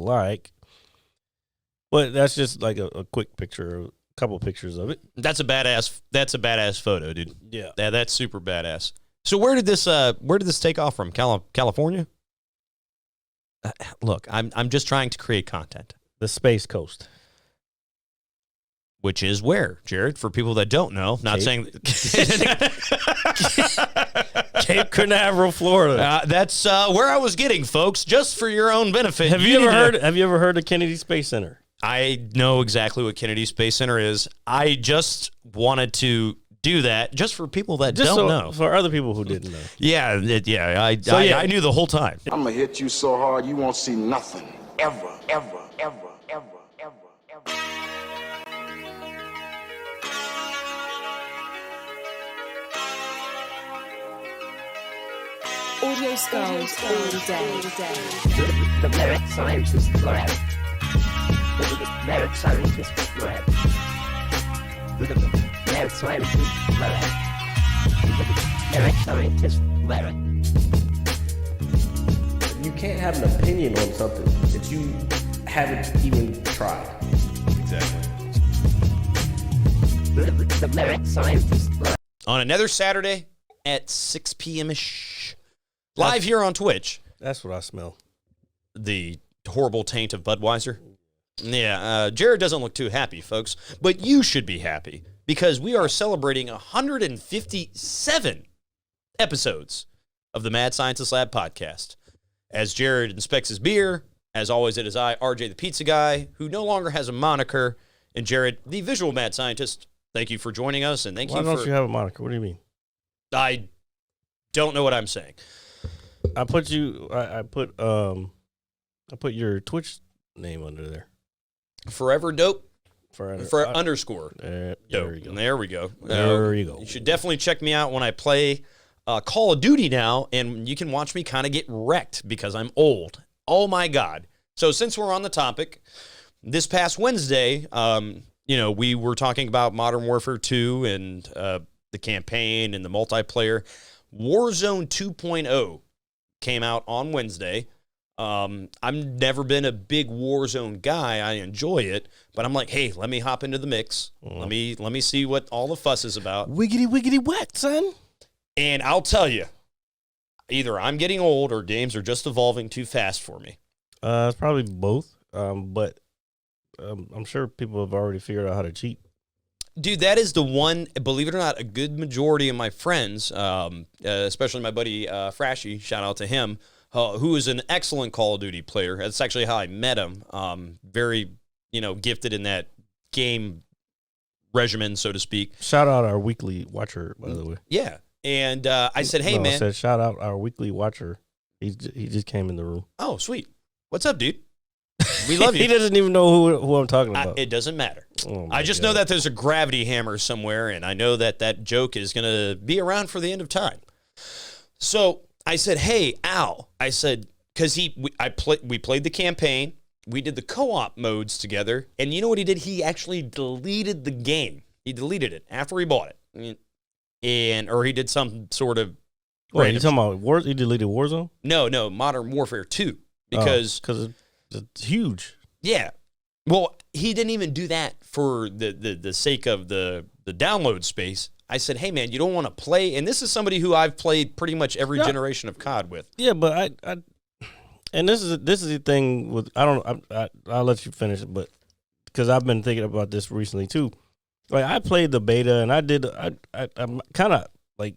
like. But that's just like a quick picture, a couple pictures of it. That's a badass photo, dude. Yeah. That's super badass. So where did this take off from? California? Look, I'm just trying to create content. The Space Coast. Which is where, Jared? For people that don't know, not Cape. saying Cape Canaveral, Florida. that's where I was getting, folks. Just for your own benefit. Have you ever heard of Kennedy Space Center? I know exactly what Kennedy Space Center is. I just wanted to do that just for people that don't know. For other people who didn't know. Yeah. I knew the whole time. I'm gonna hit you so hard you won't see nothing. Ever, ever, ever, ever, ever, ever. Audio Skulls all day. The merit scientist lab. The merit scientist lab. The merit scientist lab. The merit scientist lab. You can't have an opinion on something that you haven't even tried. Exactly. The merit scientist lab. On another Saturday at 6 p.m.-ish. Live here on Twitch. That's what I smell. The horrible taint of Budweiser. Yeah, Jared doesn't look too happy, folks. But you should be happy because we are celebrating 157 episodes of the Mad Scientist Lab podcast. As Jared inspects his beer, as always, it is I, RJ the Pizza Guy, who no longer has a moniker, and Jared, the visual mad scientist. Thank you for joining us, and Why don't you have a moniker? What do you mean? I don't know what I'm saying. I put your Twitch name under there. Forever Dope. For underscore. There Dope. you go. There we go. There you go. You should definitely check me out when I play Call of Duty now, and you can watch me kind of get wrecked because I'm old. Oh, my God. So since we're on the topic, this past Wednesday, we were talking about Modern Warfare 2 and the campaign and the multiplayer. Warzone 2.0 came out on Wednesday. I've never been a big Warzone guy. I enjoy it, but I'm like, hey, let me hop into the mix. Let me see what all the fuss is about. Wiggity, wiggity, what, son? And I'll tell you, either I'm getting old or games are just evolving too fast for me. It's probably both, but I'm sure people have already figured out how to cheat. Dude, that is the one, believe it or not, a good majority of my friends, especially my buddy Frashy, shout out to him, who is an excellent Call of Duty player. That's actually how I met him. Very, gifted in that game regimen, so to speak. Shout out our weekly watcher, by the way. Yeah. And I said, hey, man. I said, shout out our weekly watcher. He just came in the room. Oh, sweet. What's up, dude? We love you. He doesn't even know who I'm talking about. It doesn't matter. Oh I just know that there's a gravity hammer somewhere, and I know that joke is going to be around for the end of time. So I said, hey, Al. I said, because we played the campaign. We did the co-op modes together. And you know what he did? He actually deleted the game. He deleted it after he bought it. Or he did some sort of... Wait, you talking about he deleted Warzone? No, Modern Warfare 2. Because it's huge. Yeah. Well, he didn't even do that for the sake of the download space. I said, hey, man, you don't want to play. And this is somebody who I've played pretty much every generation of COD with. Yeah, but and this is the thing with, I'll let you finish it, but because I've been thinking about this recently too. Like, I played the beta, and I'm kind of like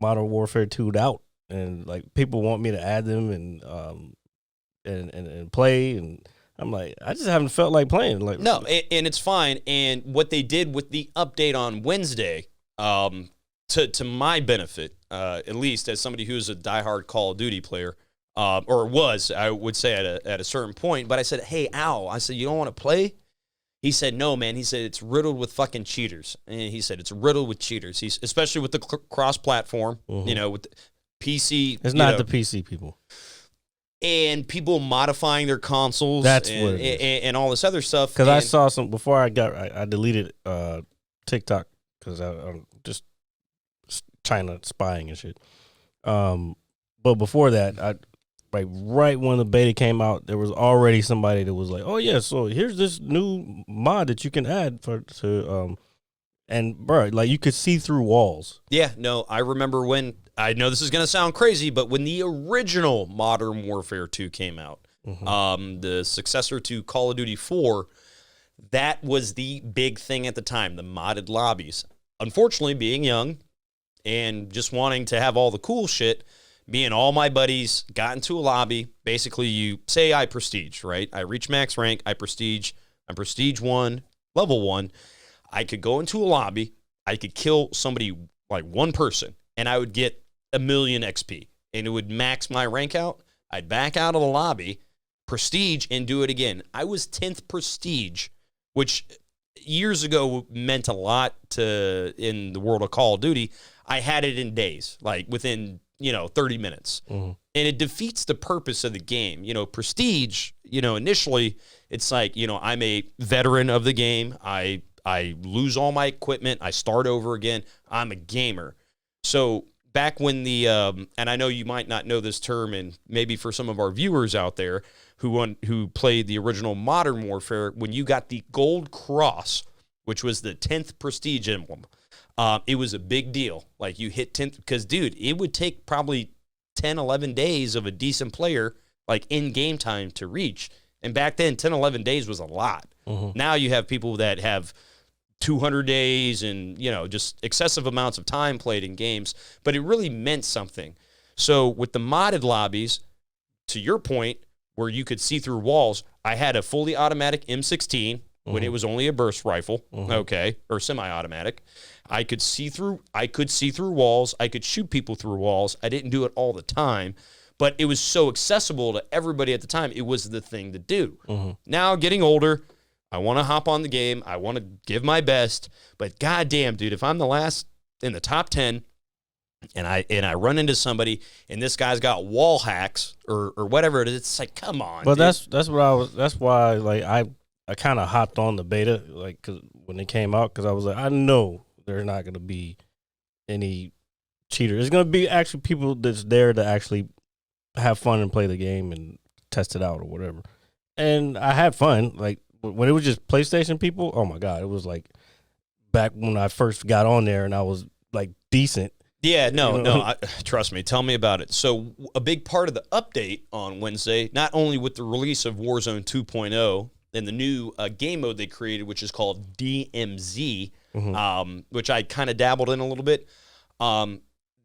Modern Warfare 2'd out, and like people want me to add them and play, and I'm like, I just haven't felt like playing. Like, no, and it's fine. And what they did with the update on Wednesday, to my benefit, at least as somebody who's a diehard Call of Duty player, or was, I would say at a certain point. But I said, hey, Al, I said, you don't want to play? He said, no, man. He said, it's riddled with fucking cheaters. And he said, it's riddled with cheaters. He's especially with the cross-platform, with the PC. It's not the PC people. And people modifying their consoles. That's what it is. And all this other stuff. Because I saw some, before I deleted TikTok because I'm just China spying and shit. But before that, like right when the beta came out, there was already somebody that was like, "Oh yeah, so here's this new mod that you can add and bro, like you could see through walls." Yeah, no, I remember when, I know this is going to sound crazy, but when the original Modern Warfare 2 came out, the successor to Call of Duty 4, that was the big thing at the time, the modded lobbies. Unfortunately, being young and just wanting to have all the cool shit, me and all my buddies got into a lobby. Basically, you say I prestige, right? I reach max rank, I'm prestige 1, level 1. I could go into a lobby, I could kill somebody, like one person, and I would get 1,000,000 XP, and it would max my rank out. I'd back out of the lobby, prestige, and do it again. I was 10th prestige, which years ago meant a lot in the world of Call of Duty. I had it in days, like within 30 minutes. And it defeats the purpose of the game. Prestige, initially, it's like, I'm a veteran of the game. I lose all my equipment. I start over again. I'm a gamer. So back when and I know you might not know this term, and maybe for some of our viewers out there who played the original Modern Warfare, when you got the Gold Cross, which was the 10th prestige emblem, it was a big deal. Like you hit 10th, because dude, it would take probably 10, 11 days of a decent player, like in game time, to reach. And back then, 10, 11 days was a lot. Now you have people that have 200 days and, just excessive amounts of time played in games, but it really meant something. So with the modded lobbies, to your point, where you could see through walls, I had a fully automatic M16 when it was only a burst rifle, or semi-automatic. I could see through walls. I could shoot people through walls. I didn't do it all the time, but it was so accessible to everybody at the time. It was the thing to do. Now, getting older, I want to hop on the game. I want to give my best, but goddamn, dude, if I'm the last in the top 10 and I run into somebody and this guy's got wall hacks or whatever it is, it's like, come on. But dude. that's why like I kind of hopped on the beta, like, 'cause when it came out, because I was like, I know there's not going to be any cheaters. There's going to be actually people that's there to actually have fun and play the game and test it out or whatever. And I had fun. Like, when it was just PlayStation people, oh, my God. It was like back when I first got on there and I was, like, decent. Yeah, no, trust me. Tell me about it. So a big part of the update on Wednesday, not only with the release of Warzone 2.0, and the new game mode they created, which is called DMZ, which I kind of dabbled in a little bit.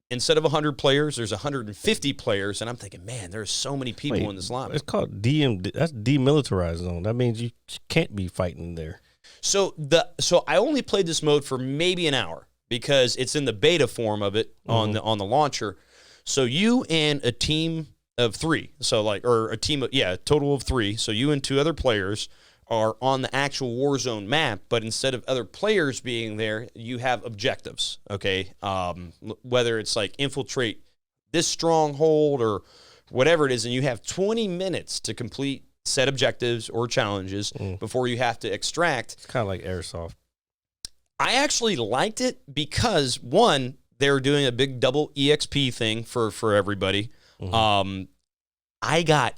Instead of 100 players, there's 150 players, and I'm thinking, man, there's so many people in this lobby. It's called that's demilitarized zone. That means you can't be fighting there. So I only played this mode for maybe an hour because it's in the beta form of it on the launcher. So you and a team of 3, total of 3. So you and 2 other players are on the actual Warzone map, but instead of other players being there, you have objectives, okay? Whether it's like infiltrate this stronghold or whatever it is, and you have 20 minutes to complete set objectives or challenges before you have to extract. It's kind of like Airsoft. I actually liked it because, one, they were doing a big double EXP thing for everybody. I got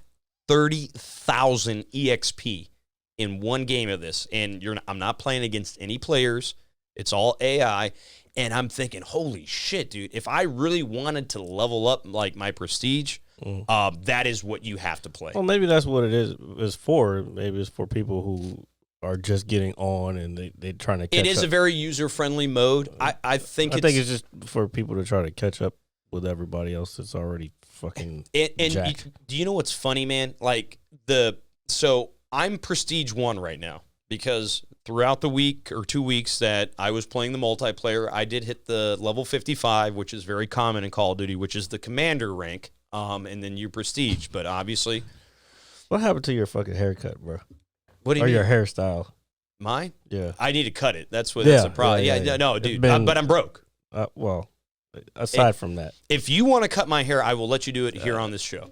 30,000 EXP in one game of this, and I'm not playing against any players. It's all AI, and I'm thinking, holy shit, dude! If I really wanted to level up like my prestige, that is what you have to play. Well, maybe that's what it is for. Maybe it's for people who are just getting on and they're trying to catch up. It is a very user-friendly mode. I think it's just for people to try to catch up with everybody else that's already fucking jacked. Do you know what's funny, man? Like so I'm Prestige 1 right now because throughout the week or 2 weeks that I was playing the multiplayer, I did hit the level 55, which is very common in Call of Duty, which is the commander rank, and then you Prestige. But obviously, what happened to your fucking haircut, bro? What do you mean? Your hairstyle? Mine? Yeah, I need to cut it. That's the problem. Yeah, no, dude. But I'm broke. Well, aside from that, if you want to cut my hair, I will let you do it here on this show.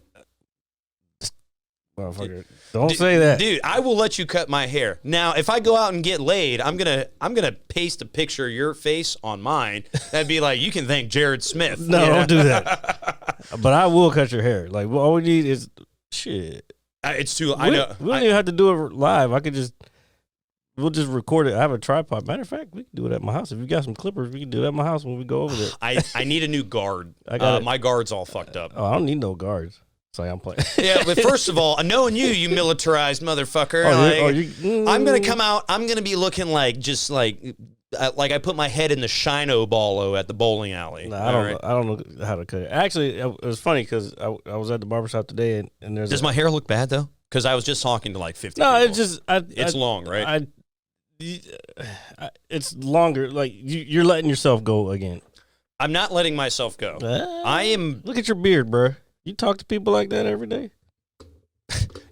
Motherfucker, don't say that, dude. I will let you cut my hair. Now, if I go out and get laid, I'm gonna paste a picture of your face on mine. That'd be like, you can thank Jared Smith. No, don't do that. But I will cut your hair. Like, all we need is shit. It's too. I know. We don't even have to do it live. We'll just record it. I have a tripod. Matter of fact, we can do it at my house. If you got some clippers, we can do it at my house when we go over there. I need a new guard. My guard's all fucked up. Oh, I don't need no guards. So I'm playing. Yeah, but first of all, knowing you militarized motherfucker. I'm gonna come out. I'm gonna be looking like just like I put my head in the Shino Ballo at the bowling alley. Nah, I don't know how to cut it. Actually, it was funny because I was at the barbershop today and there's. Does my hair look bad though? Because I was just talking to like 50. No, people. it's just it's long, right? It's longer. Like you're letting yourself go again. I'm not letting myself go. I am. Look at your beard, bro. You talk to people like that every day.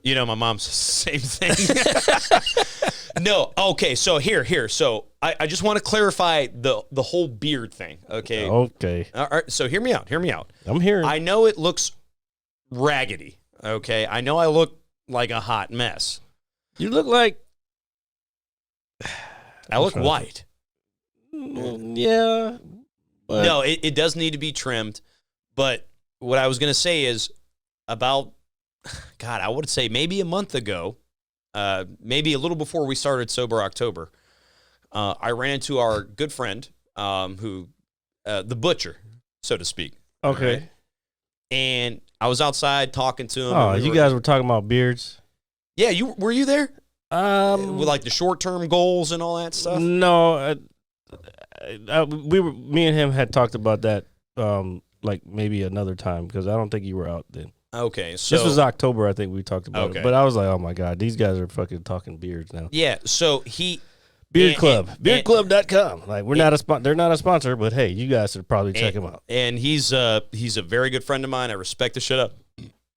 You know, my mom says the same thing. No, okay. So here. So I just want to clarify the whole beard thing. Okay. Okay. All right. So hear me out. I'm hearing. I know it looks raggedy. Okay. I know I look like a hot mess. You look like. I look white. Yeah. But No, it does need to be trimmed. But what I was going to say is about, God, I would say maybe a month ago, maybe a little before we started Sober October, I ran into our good friend, the butcher, so to speak. Okay. Right? And I was outside talking to him. Oh, and you guys were talking about beards? Yeah, were you there? With like the short-term goals and all that stuff? No, me and him had talked about that like maybe another time because I don't think you were out then. Okay, so this was October, I think we talked about it. But I was like, oh my God, these guys are fucking talking beards now. Yeah, so Beard Club, beardclub.com. Like they're not a sponsor, but hey, you guys should probably check him out. And he's a very good friend of mine. I respect the shit up.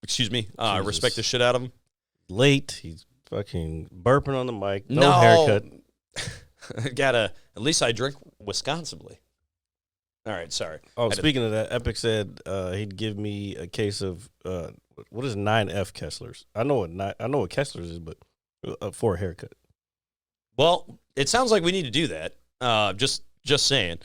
Excuse me. I respect the shit out of him. Late, he's fucking burping on the mic. No haircut. At least I drink Wisconsinly. All right, sorry. Oh, speaking of that, Epic said he'd give me a case of what is 9F Kesslers. I know what Kesslers is, but for a haircut. Well, it sounds like we need to do that. Just saying.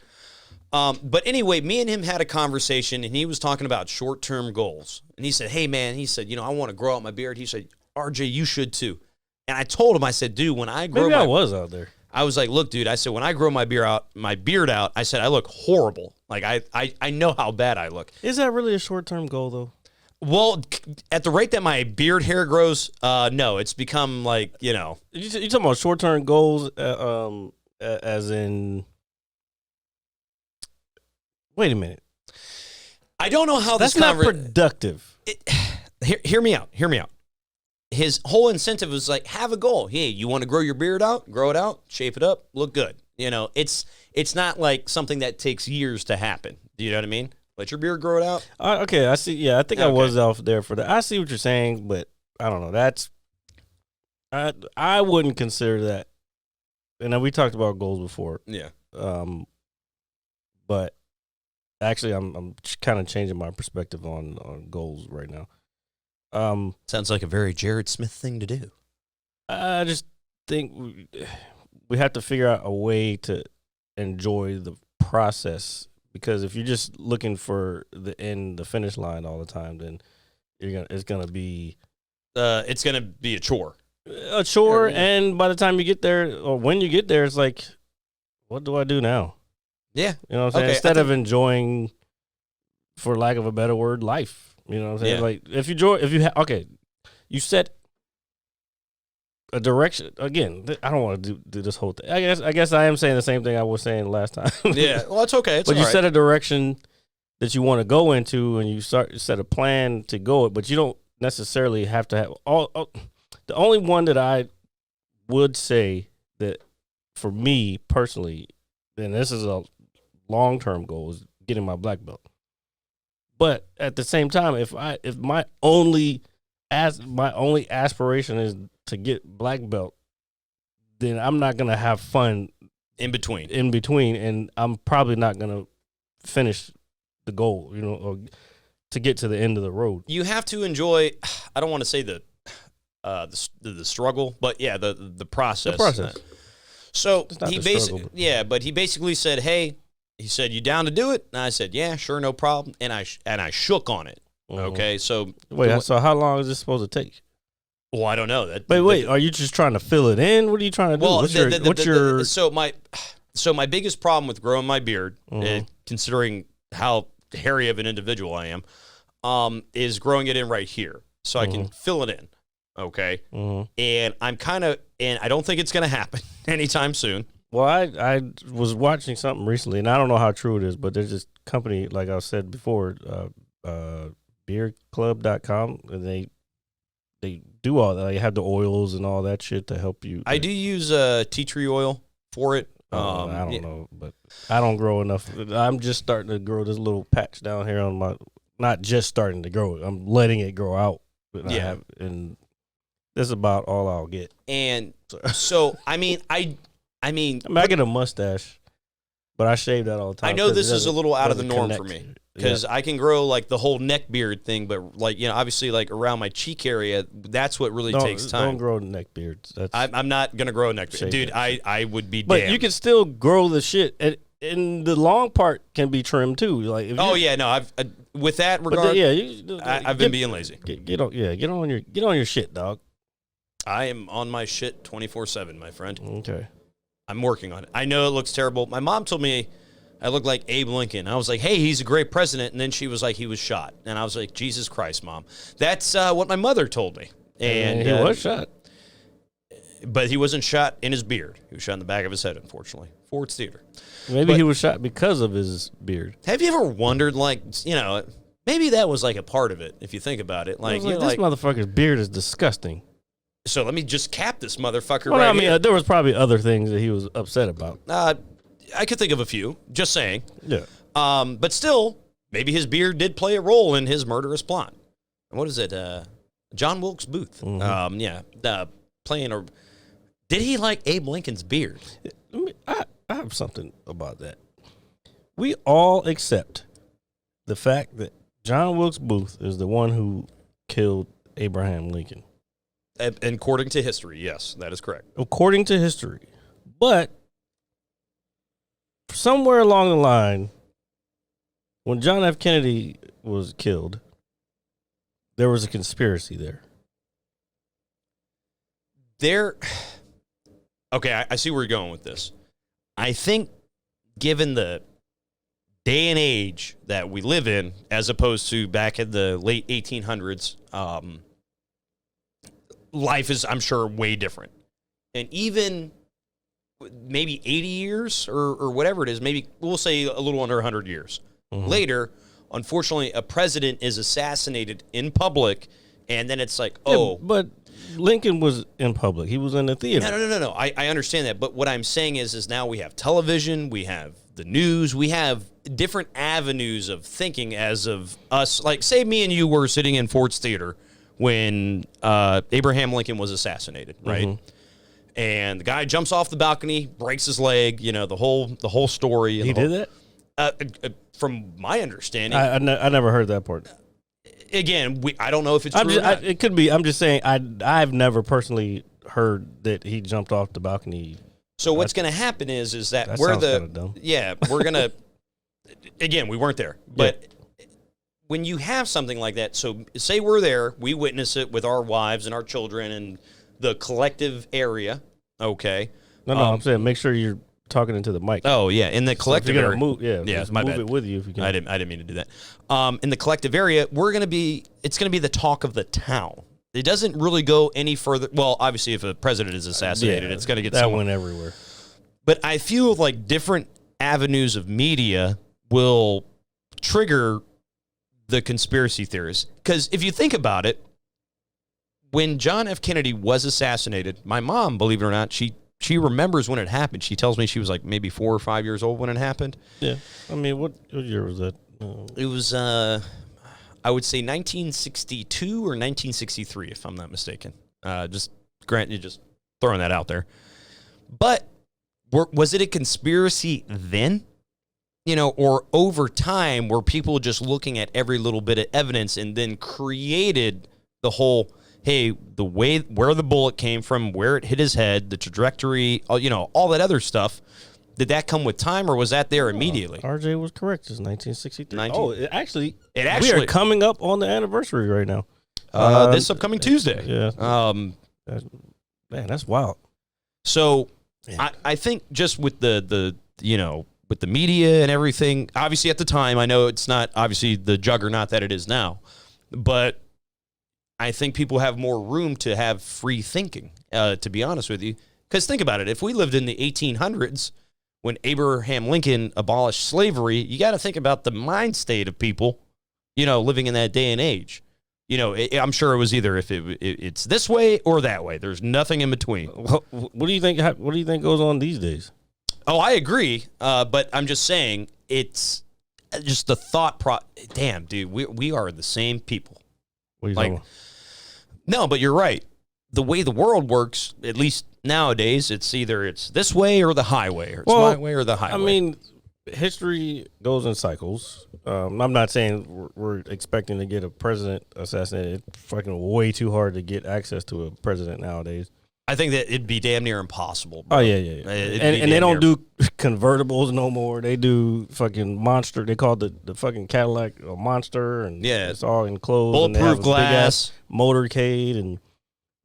But anyway, me and him had a conversation, and he was talking about short-term goals. And he said, "Hey, man," he said, I want to grow out my beard. He said, "RJ, you should too." And I told him, I said, "Dude, when I grow I was out there. I was like, look, dude," I said, "when I grow my beard out, I said, I look horrible. Like, I know how bad I look." Is that really a short-term goal, though? Well, at the rate that my beard hair grows, no, it's become like, You talking about short-term goals as in... Wait a minute. I don't know how That's not productive. Hear me out. His whole incentive was like, have a goal. Hey, you want to grow your beard out? Grow it out, shape it up, look good. It's not like something that takes years to happen. Do you know what I mean? Let your beard grow it out. Okay, I see. Yeah, I think I was out there for that. I see what you're saying, but I don't know. I wouldn't consider that. And then we talked about goals before. Yeah. But actually, I'm kind of changing my perspective on goals right now. Sounds like a very Jared Smith thing to do. I just think we have to figure out a way to enjoy the process, because if you're just looking for the finish line all the time, then it's gonna be a chore. A chore, and by the time you get there, or when you get there, it's like, what do I do now? Yeah, you know what I'm saying. Instead of enjoying, for lack of a better word, life. You know what I'm saying? Yeah. Like you set a direction. Again, I don't want to do this whole thing. I guess I am saying the same thing I was saying last time. Yeah, well, that's okay. But you set a direction that you want to go into, and you set a plan to go it. But you don't necessarily have to have all. The only one that I would say that for me personally, and this is a long-term goal, is getting my black belt. But at the same time, if my only aspiration is to get black belt, then I'm not gonna have fun in between, and I'm probably not gonna finish the goal, or to get to the end of the road. You have to enjoy. I don't want to say the struggle, but yeah, the process. The process. So he basically said, "Hey," he said, "You down to do it?" And I said, "Yeah, sure, no problem." And I shook on it. Okay, so Wait, so how long is this supposed to take? well, I don't know that. Wait, are you just trying to fill it in? What are you trying to do? Well, What's your so my biggest problem with growing my beard, considering how hairy of an individual I am, is growing it in right here, so I can fill it in. Okay, and I'm and I don't think it's going to happen anytime soon. Well, I was watching something recently, and I don't know how true it is, but there's this company, like I said before, beardclub.com, and they do all that. They have the oils and all that shit to help you. I do use tea tree oil for it. I don't know, but I don't grow enough. I'm just starting to grow this little patch down here on my. Not just starting to grow it. I'm letting it grow out. And this is about all I'll get. And so I mean, I get a mustache, but I shave that all the time. I know this is a little out of the norm for me because I can grow like the whole neck beard thing, but like obviously like around my cheek area, that's what really takes time. Don't grow neck beards. I'm not gonna grow a neck beard, dude. I would be. But damned. you can still grow the shit, and the long part can be trimmed too. Like I've with that regard, I've been being lazy. Get on your shit, dog. I am on my shit 24/7, my friend. Okay. I'm working on it. I know it looks terrible. My mom told me I look like Abe Lincoln. I was like, hey, he's a great president. And then she was like, he was shot. And I was like, Jesus Christ, Mom. That's what my mother told me. And he was shot. But he wasn't shot in his beard. He was shot in the back of his head, unfortunately. Ford's Theater. Maybe he was shot because of his beard. Have you ever wondered, like, maybe that was like a part of it, if you think about it. Like, this motherfucker's beard is disgusting. So let me just cap this motherfucker here. There was probably other things that he was upset about. I could think of a few, just saying. Yeah. But still, maybe his beard did play a role in his murderous plot. What is it? John Wilkes Booth. Playing did he like Abe Lincoln's beard? I have something about that. We all accept the fact that John Wilkes Booth is the one who killed Abraham Lincoln. According to history, yes, that is correct. According to history. But somewhere along the line, when John F. Kennedy was killed, there was a conspiracy there. Okay, I see where you're going with this. I think given the day and age that we live in, as opposed to back in the late 1800s, life is, I'm sure, way different. And even maybe 80 years or whatever it is, maybe we'll say a little under 100 years later, unfortunately, a president is assassinated in public, and then it's like, but Lincoln was in public. He was in the theater. No. I understand that. But what I'm saying is now we have television, we have the news, we have different avenues of thinking as of us. Like, say me and you were sitting in Ford's Theater when Abraham Lincoln was assassinated, right? And the guy jumps off the balcony, breaks his leg, the whole story. He did that? From my understanding. I never heard that part. Again, I don't know if it's true or not. It could be. I'm just saying I've never personally heard that he jumped off the balcony. So what's going to happen is that that we're dumb. we're going to, again, we weren't there. But when you have something like that, so say we're there, we witness it with our wives and our children and the collective area, okay? No, I'm saying make sure you're talking into the mic. Oh, yeah, in the collective area. Move, my move bad. it with you if you can. I didn't mean to do that. In the collective area, it's going to be the talk of the town. It doesn't really go any further. Well, obviously, if a president is assassinated, it's going to get that went everywhere. But I feel like different avenues of media will trigger the conspiracy theories. Because if you think about it, when John F. Kennedy was assassinated, my mom, believe it or not, she remembers when it happened. She tells me she was like maybe 4 or 5 years old when it happened. Yeah. I mean, what year was that? It was, I would say 1962 or 1963, if I'm not mistaken. Just throwing that out there. But was it a conspiracy then? Or over time, were people just looking at every little bit of evidence and then created the whole, hey, where the bullet came from, where it hit his head, the trajectory, all that other stuff. Did that come with time, or was that there immediately? RJ was correct. It's 1963. 19 Oh, it actually, we are coming up on the anniversary right now. This upcoming Tuesday. Yeah. Man, that's wild. So Yeah. I think just with the with the media and everything, obviously at the time, I know it's not obviously the juggernaut that it is now, but I think people have more room to have free thinking, to be honest with you. Because think about it. If we lived in the 1800s, when Abraham Lincoln abolished slavery, you got to think about the mind state of people, living in that day and age. I'm sure it was either if it's this way or that way. There's nothing in between. What do you think? What do you think goes on these days? Oh, I agree. But I'm just saying it's just the thought. Damn, dude, we are the same people. What are you talking about? No, but you're right. The way the world works, at least nowadays, it's either it's this way or the highway, or it's my way or the highway. I mean, history goes in cycles. I'm not saying we're expecting to get a president assassinated. It's fucking way too hard to get access to a president nowadays. I think that it'd be damn near impossible. Bro. Oh, yeah. And they don't do convertibles no more. They do fucking monster. They call the fucking Cadillac a monster, and it's all enclosed. Bulletproof and glass. Motorcade, and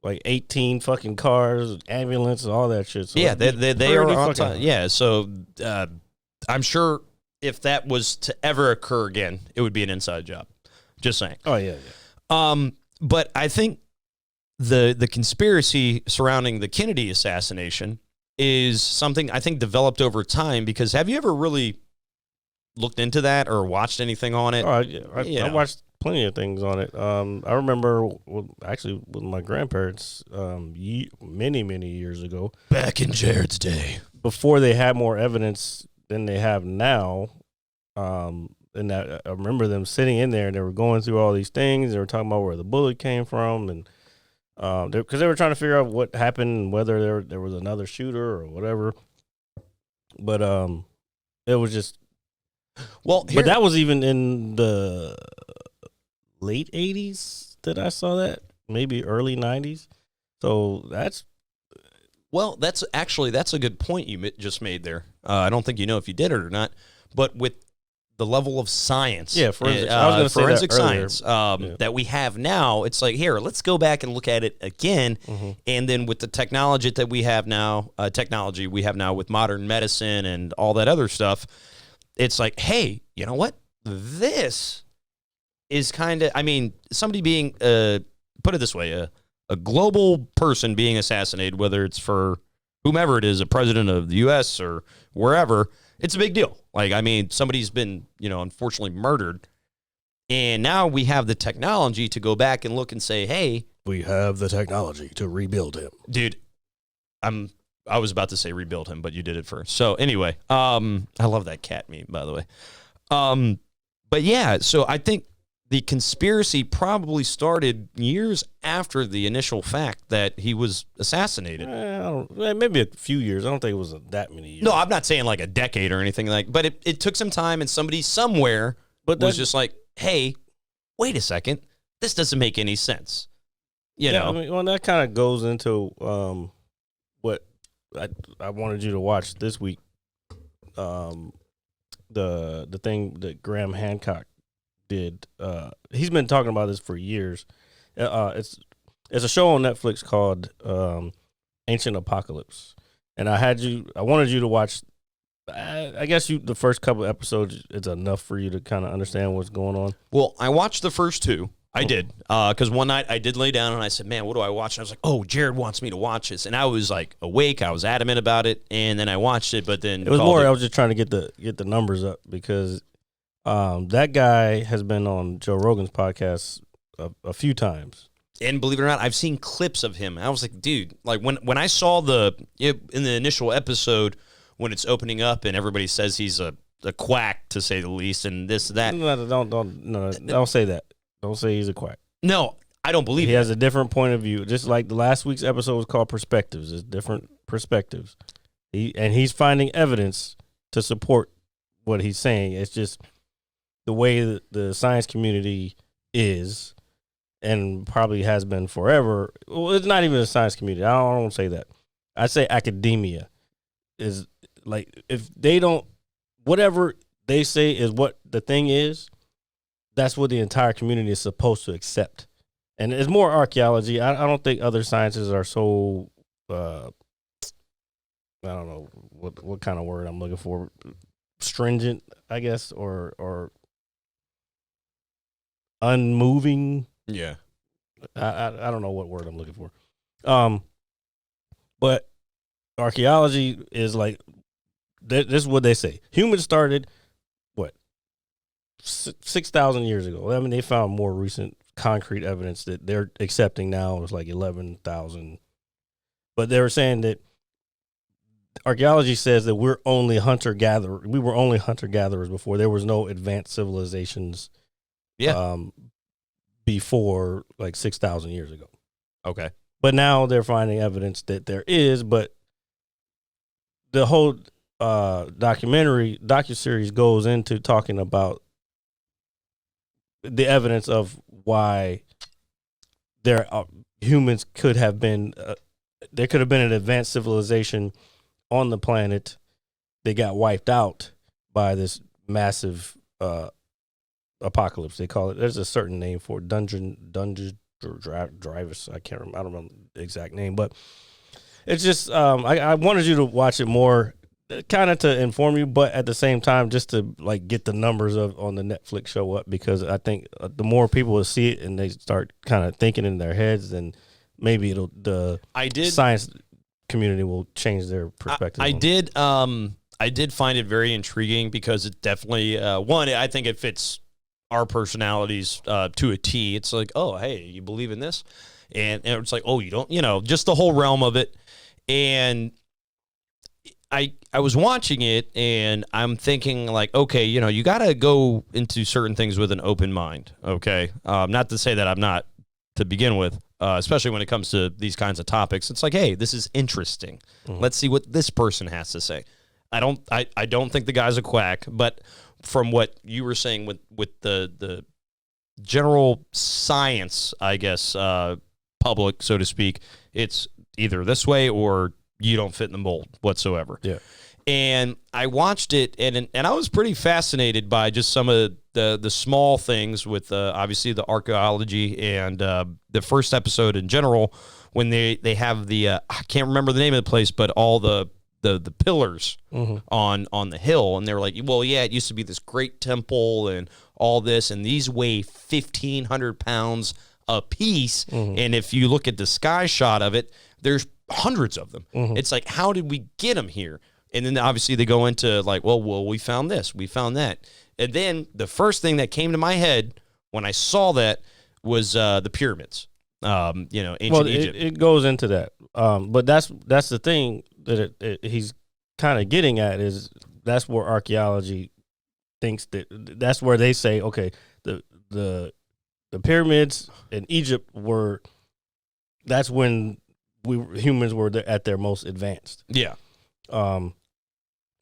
like 18 fucking cars, ambulance, and all that shit. So yeah, they are on time. Hard. Yeah, so I'm sure if that was to ever occur again, it would be an inside job. Just saying. Oh, yeah. But I think the conspiracy surrounding the Kennedy assassination is something I think developed over time, because have you ever really looked into that or watched anything on it? Oh, I watched plenty of things on it. I remember actually with my grandparents many years ago. Back in Jared's day. Before they had more evidence than they have now. And that, I remember them sitting in there and they were going through all these things. They were talking about where the bullet came from, and because they were trying to figure out what happened and whether there was another shooter or whatever. But it was just but that was even in the late 80s that I saw that, maybe early 90s. So that's a good point you just made there. I don't think you know if you did it or not, but with the level of science, forensics, I was going to say forensic that science that we have now, it's like, here, let's go back and look at it again. Mm-hmm. And then with the technology that we have now, with modern medicine and all that other stuff, it's like, hey, you know what? This is kind of, somebody being, put it this way, a global person being assassinated, whether it's for whomever it is, a president of the U.S. or wherever, it's a big deal. Like, somebody's been, unfortunately murdered. And now we have the technology to go back and look and say, hey. We have the technology to rebuild him. Dude, I was about to say rebuild him, but you did it first. So anyway, I love that cat meme, by the way. But yeah, so I think the conspiracy probably started years after the initial fact that he was assassinated. Maybe a few years. I don't think it was that many years. No, I'm not saying like a decade or anything but it took some time, and somebody somewhere was just like, hey, wait a second, this doesn't make any sense. You know? That kind of goes into what I wanted you to watch this week. The thing that Graham Hancock did. He's been talking about this for years. It's a show on Netflix called Ancient Apocalypse, and I wanted you to watch. I guess the first couple episodes, it's enough for you to kind of understand what's going on. Well, I watched the first two. I did, because one night I did lay down and I said, man, what do I watch? And I was like, oh, Jared wants me to watch this. And I was like awake. I was adamant about it. And then I watched it, but then it was more, I was just trying to get the numbers up, because that guy has been on Joe Rogan's podcast a few times. And believe it or not, I've seen clips of him. I was like, dude, like when I saw in the initial episode, when it's opening up and everybody says he's a quack, to say the least, and this, that. No, don't say that. Don't say he's a quack. No, I don't believe he has a different point of view. Just like the last week's episode was called Perspectives. It's different perspectives. He's finding evidence to support what he's saying. It's just the way that the science community is, and probably has been forever. Well, it's not even a science community. I don't say that. I say academia is like if they don't, whatever they say is what the thing is, that's what the entire community is supposed to accept. And it's more archaeology. I don't think other sciences are so. I don't know what kind of word I'm looking for. Stringent, I guess, or unmoving. Yeah. I don't know what word I'm looking for. But archaeology is like this is what they say. Humans started 6,000 years ago. I mean, they found more recent concrete evidence that they're accepting now is like 11,000. But they were saying that archaeology says that we're only hunter-gatherer. We were only hunter-gatherers before. There was no advanced civilizations before like 6,000 years ago. Okay. But now they're finding evidence that there is, but the whole docuseries goes into talking about the evidence of why humans could have been there could have been an advanced civilization on the planet. They got wiped out by this massive apocalypse. They call it. There's a certain name for it. Dungeon drivers. I can't remember. I don't remember the exact name, but it's just I wanted you to watch it more, kind of to inform you, but at the same time just to like get the numbers on the Netflix show up, because I think the more people will see it and they start kind of thinking in their heads, then maybe science community will change their perspective. I did find it very intriguing because it definitely one, I think it fits our personalities to a T. It's like, oh, hey, you believe in this? And it's like, oh, you don't, just the whole realm of it. And I was watching it and I'm thinking like, okay, you got to go into certain things with an open mind. Okay. Not to say that I'm not to begin with, especially when it comes to these kinds of topics. It's like, hey, this is interesting. Mm-hmm. Let's see what this person has to say. I don't think the guy's a quack, but from what you were saying with the general science, I guess, public, so to speak, it's either this way or you don't fit in the mold whatsoever. Yeah. And I watched it, and I was pretty fascinated by just some of the small things with obviously the archaeology and the first episode in general, when they have the I can't remember the name of the place, but all the pillars on the hill, and they're like, well, yeah, it used to be this great temple and all this, and these weigh 1,500 pounds a piece, and if you look at the sky shot of it, there's hundreds of them. It's like, how did we get them here? And then obviously they go into like, well, we found this, we found that. And then the first thing that came to my head when I saw that was the pyramids, ancient Egypt. It goes into that. But that's the thing that he's kind of getting at, is that's where archaeology thinks that's where they say, okay, the pyramids in Egypt that's when humans were at their most advanced. Yeah.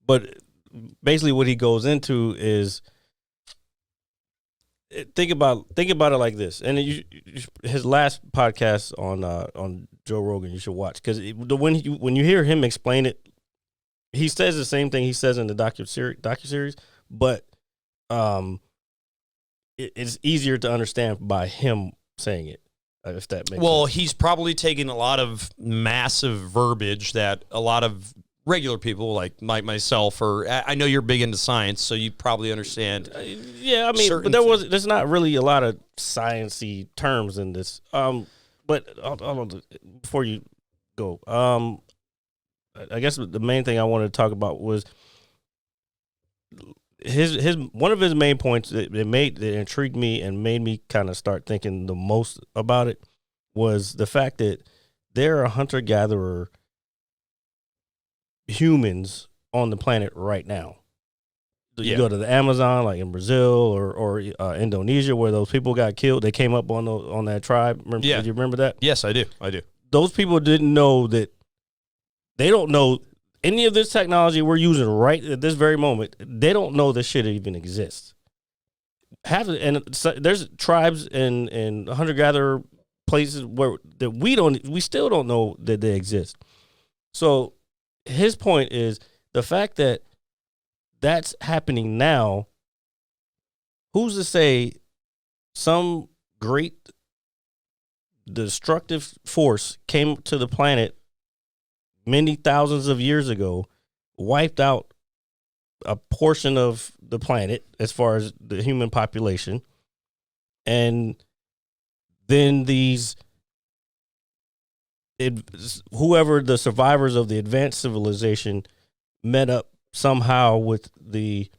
But basically what he goes into is, think about it like this. And his last podcast on Joe Rogan, you should watch, because when you hear him explain it, he says the same thing he says in the docuseries, but it's easier to understand by him saying it. If that makes sense. He's probably taking a lot of massive verbiage that a lot of regular people like myself, or I know you're big into science, so you probably understand. Yeah, I mean, but there's not really a lot of sciencey terms in this. But before you go, I guess the main thing I wanted to talk about was his one of his main points that intrigued me and made me kind of start thinking the most about it was the fact that there are hunter-gatherer humans on the planet right now. You go to the Amazon, like in Brazil or Indonesia, where those people got killed. They came up on that tribe. Do you remember that? Yes, I do. Those people didn't know that. They don't know any of this technology we're using right at this very moment. They don't know this shit even exists. There's tribes and hunter-gatherer places that we still don't know that they exist. So his point is, the fact that that's happening now, who's to say some great destructive force came to the planet many thousands of years ago, wiped out a portion of the planet as far as the human population, and then whoever the survivors of the advanced civilization met up somehow with the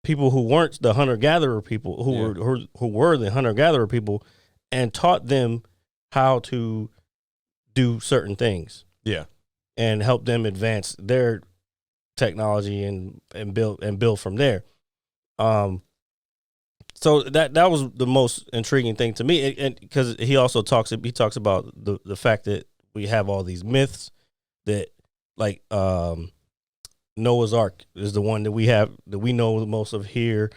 people who weren't the hunter-gatherer people, who were the hunter-gatherer people, and taught them how to do certain things. Yeah. And help them advance their technology and build from there. So that was the most intriguing thing to me, and because he also talks about the fact that we have all these myths that, like, Noah's Ark is the one that we know the most of here,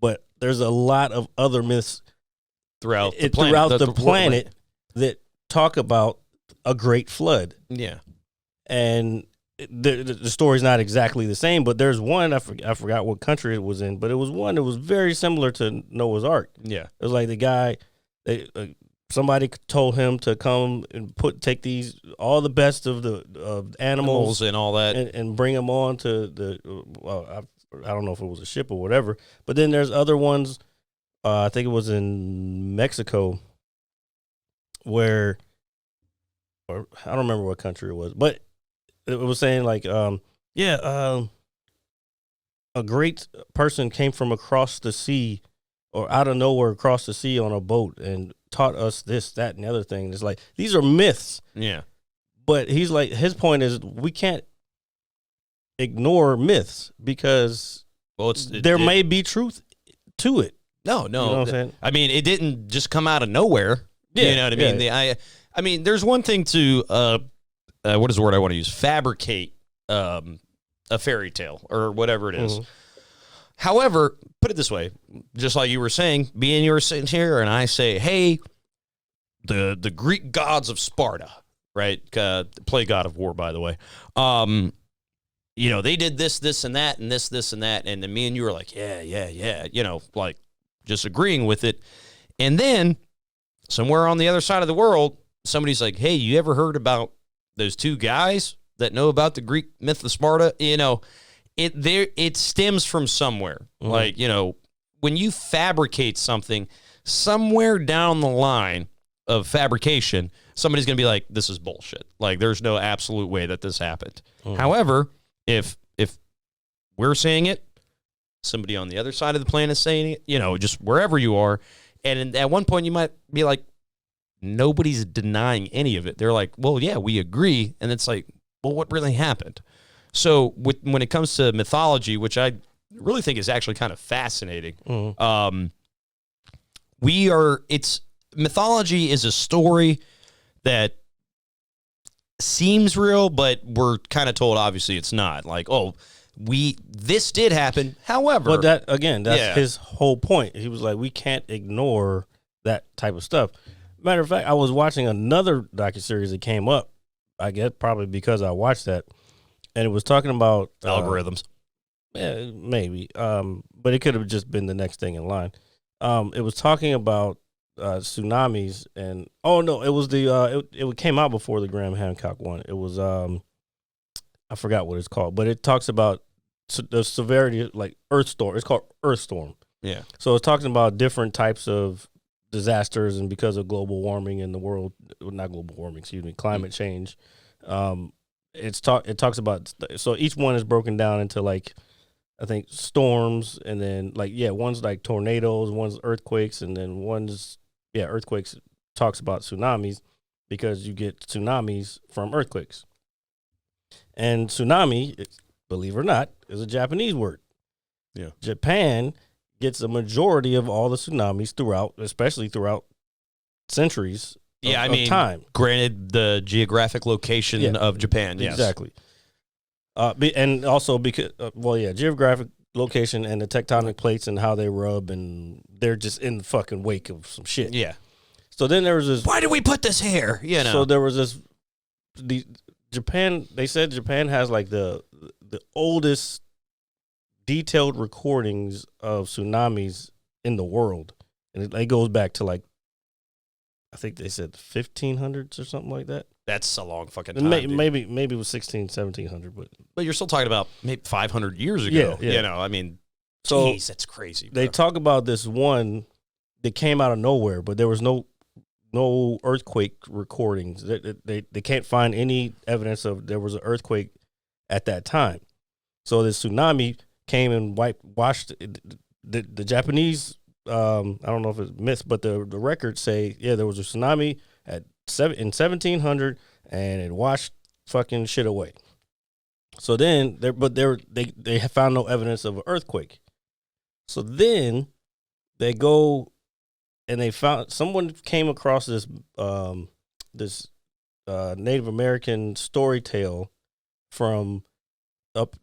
but there's a lot of other myths throughout the planet that talk about a great flood. Yeah. And the story's not exactly the same, but there's one, I forgot what country it was in, but it was one that was very similar to Noah's Ark. Yeah. It was like the guy, somebody told him to come and take all the best of the animals and all that, and bring them on to I don't know if it was a ship or whatever, but then there's other ones, I think it was in Mexico, or I don't remember what country it was, but it was saying like, a great person came from across the sea or out of nowhere across the sea on a boat and taught us this, that, and the other thing. It's like, these are myths. Yeah. But he's like, his point is we can't ignore myths because there may be truth to it. No. You know what I'm saying? I mean, it didn't just come out of nowhere. Yeah, you know what I mean? yeah. I mean, there's one thing to, what is the word I want to use? Fabricate a fairy tale or whatever it is. Mm-hmm. However, put it this way, just like you were saying, me and you were sitting here and I say, hey, the Greek gods of Sparta, right? Play God of War, by the way. They did this, and that, and this, and that. And then me and you were like, yeah, like just agreeing with it. And then somewhere on the other side of the world, somebody's like, hey, you ever heard about those two guys that know about the Greek myth of Sparta? It stems from somewhere. Mm-hmm. Like, when you fabricate something, somewhere down the line of fabrication, somebody's going to be like, this is bullshit. Like, there's no absolute way that this happened. Mm-hmm. However, if we're saying it, somebody on the other side of the planet is saying it, just wherever you are, and at one point you might be like, nobody's denying any of it. They're like, well, yeah, we agree. And it's like, well, what really happened? So when it comes to mythology, which I really think is actually kind of fascinating, Mm-hmm. Mythology is a story that seems real, but we're kind of told obviously it's not. Like, this did happen. However, but that's his whole point. He was like, we can't ignore that type of stuff. Matter of fact, I was watching another docuseries that came up, I guess probably because I watched that, and it was talking about algorithms. Yeah, maybe. But it could have just been the next thing in line. It was talking about tsunamis, and it was it came out before the Graham Hancock one. It was I forgot what it's called, but it talks about the severity, like Earth storm. It's called Earth storm. Yeah. So it's talking about different types of disasters, and because of global warming in the world, not global warming, climate change. It talks about, so each one is broken down into like, I think storms, and then one's like tornadoes, one's earthquakes, and then one's earthquakes talks about tsunamis because you get tsunamis from earthquakes. And tsunami, believe it or not, is a Japanese word. Yeah. Japan gets a majority of all the tsunamis especially throughout centuries of time. Granted, the geographic location of Japan. Yes. Exactly. And also because, geographic location and the tectonic plates and how they rub, and they're just in the fucking wake of some shit. Yeah. So then there was this. Why did we put this here? So there was this. Japan. They said Japan has like the oldest detailed recordings of tsunamis in the world, and it goes back to like, I think they said 1500s or something like that. That's a long fucking And time. maybe it was 1700, but you're still talking about maybe 500 years ago. Yeah. You know, I mean, So geez, that's crazy. they bro. talk about this one that came out of nowhere, but there was no earthquake recordings. They can't find any evidence of there was an earthquake at that time. So this tsunami came and washed the Japanese. I don't know if it's myth, but the records say there was a tsunami in 1700 and it washed fucking shit away. So then they have found no evidence of an earthquake. So then they go and they found someone came across this Native American story tale from up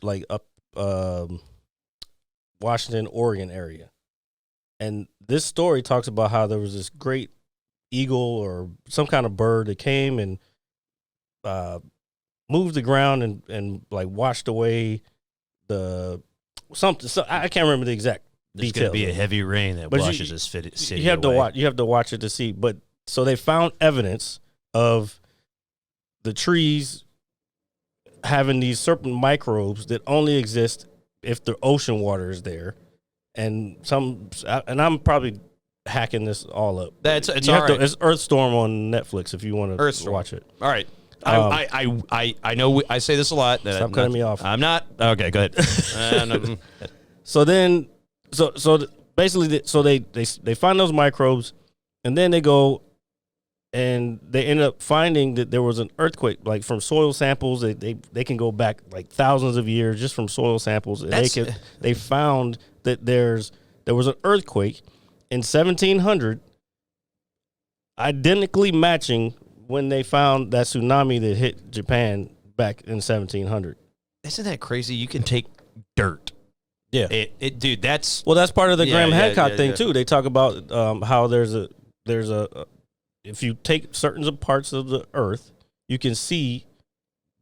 Washington, Oregon area. And this story talks about how there was this great eagle or some kind of bird that came and moved the ground and like washed away something. So I can't remember the exact There's details. going to be a heavy rain that But washes this city You have away. to watch. You have to watch it to see. But so they found evidence of the trees having these certain microbes that only exist if the ocean water is there, and I'm probably hacking this all up. It's You all have right. It's Earthstorm on Netflix if you want to Earthstorm. watch it. All right. Um, I know I say this a lot. That Stop cutting me off. I'm not. Okay, go ahead. So then, basically, they find those microbes, and then they go and they end up finding that there was an earthquake, like from soil samples. They can go back like thousands of years just from soil samples. And they found that there was an earthquake in 1700, identically matching when they found that tsunami that hit Japan back in 1700. Isn't that crazy? You can take dirt. Yeah. Dude, that's Well, that's part of the Graham Hancock thing yeah. too. They talk about how there's a if you take certain parts of the earth, you can see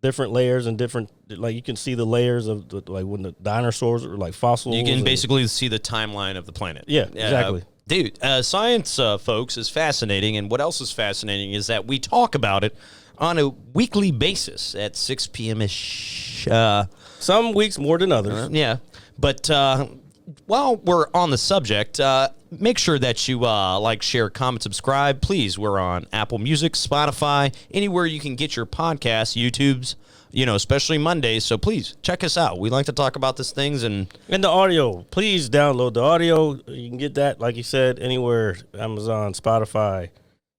different layers and different, like you can see the layers of like when the dinosaurs are like fossils. You can basically see the timeline of the planet. Yeah, exactly. Dude, science, folks, is fascinating. And what else is fascinating is that we talk about it on a weekly basis at 6 p.m.-ish. Some weeks more than others. Yeah. But while we're on the subject, make sure that you like, share, comment, subscribe. Please, we're on Apple Music, Spotify, anywhere you can get your podcasts, YouTube's, especially Mondays. So please check us out. We like to talk about these things. And the audio, please download the audio. You can get that, like you said, anywhere, Amazon, Spotify,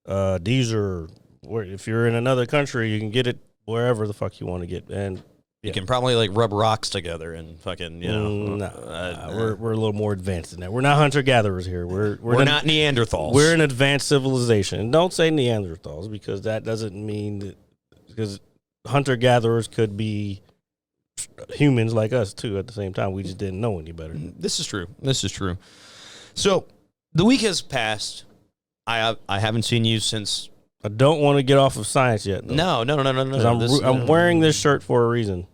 Deezer. If you're in another country, you can get it wherever the fuck you want to get. And you can probably like rub rocks together and fucking, we're a little more advanced than that. We're not hunter gatherers here. We're not Neanderthals. We're an advanced civilization. And don't say Neanderthals, because that doesn't mean that, because hunter gatherers could be humans like us too at the same time. We just didn't know any better. This is true. So the week has passed. I haven't seen you since. I don't want to get off of science yet, though. No. 'Cause I'm wearing this shirt for a reason.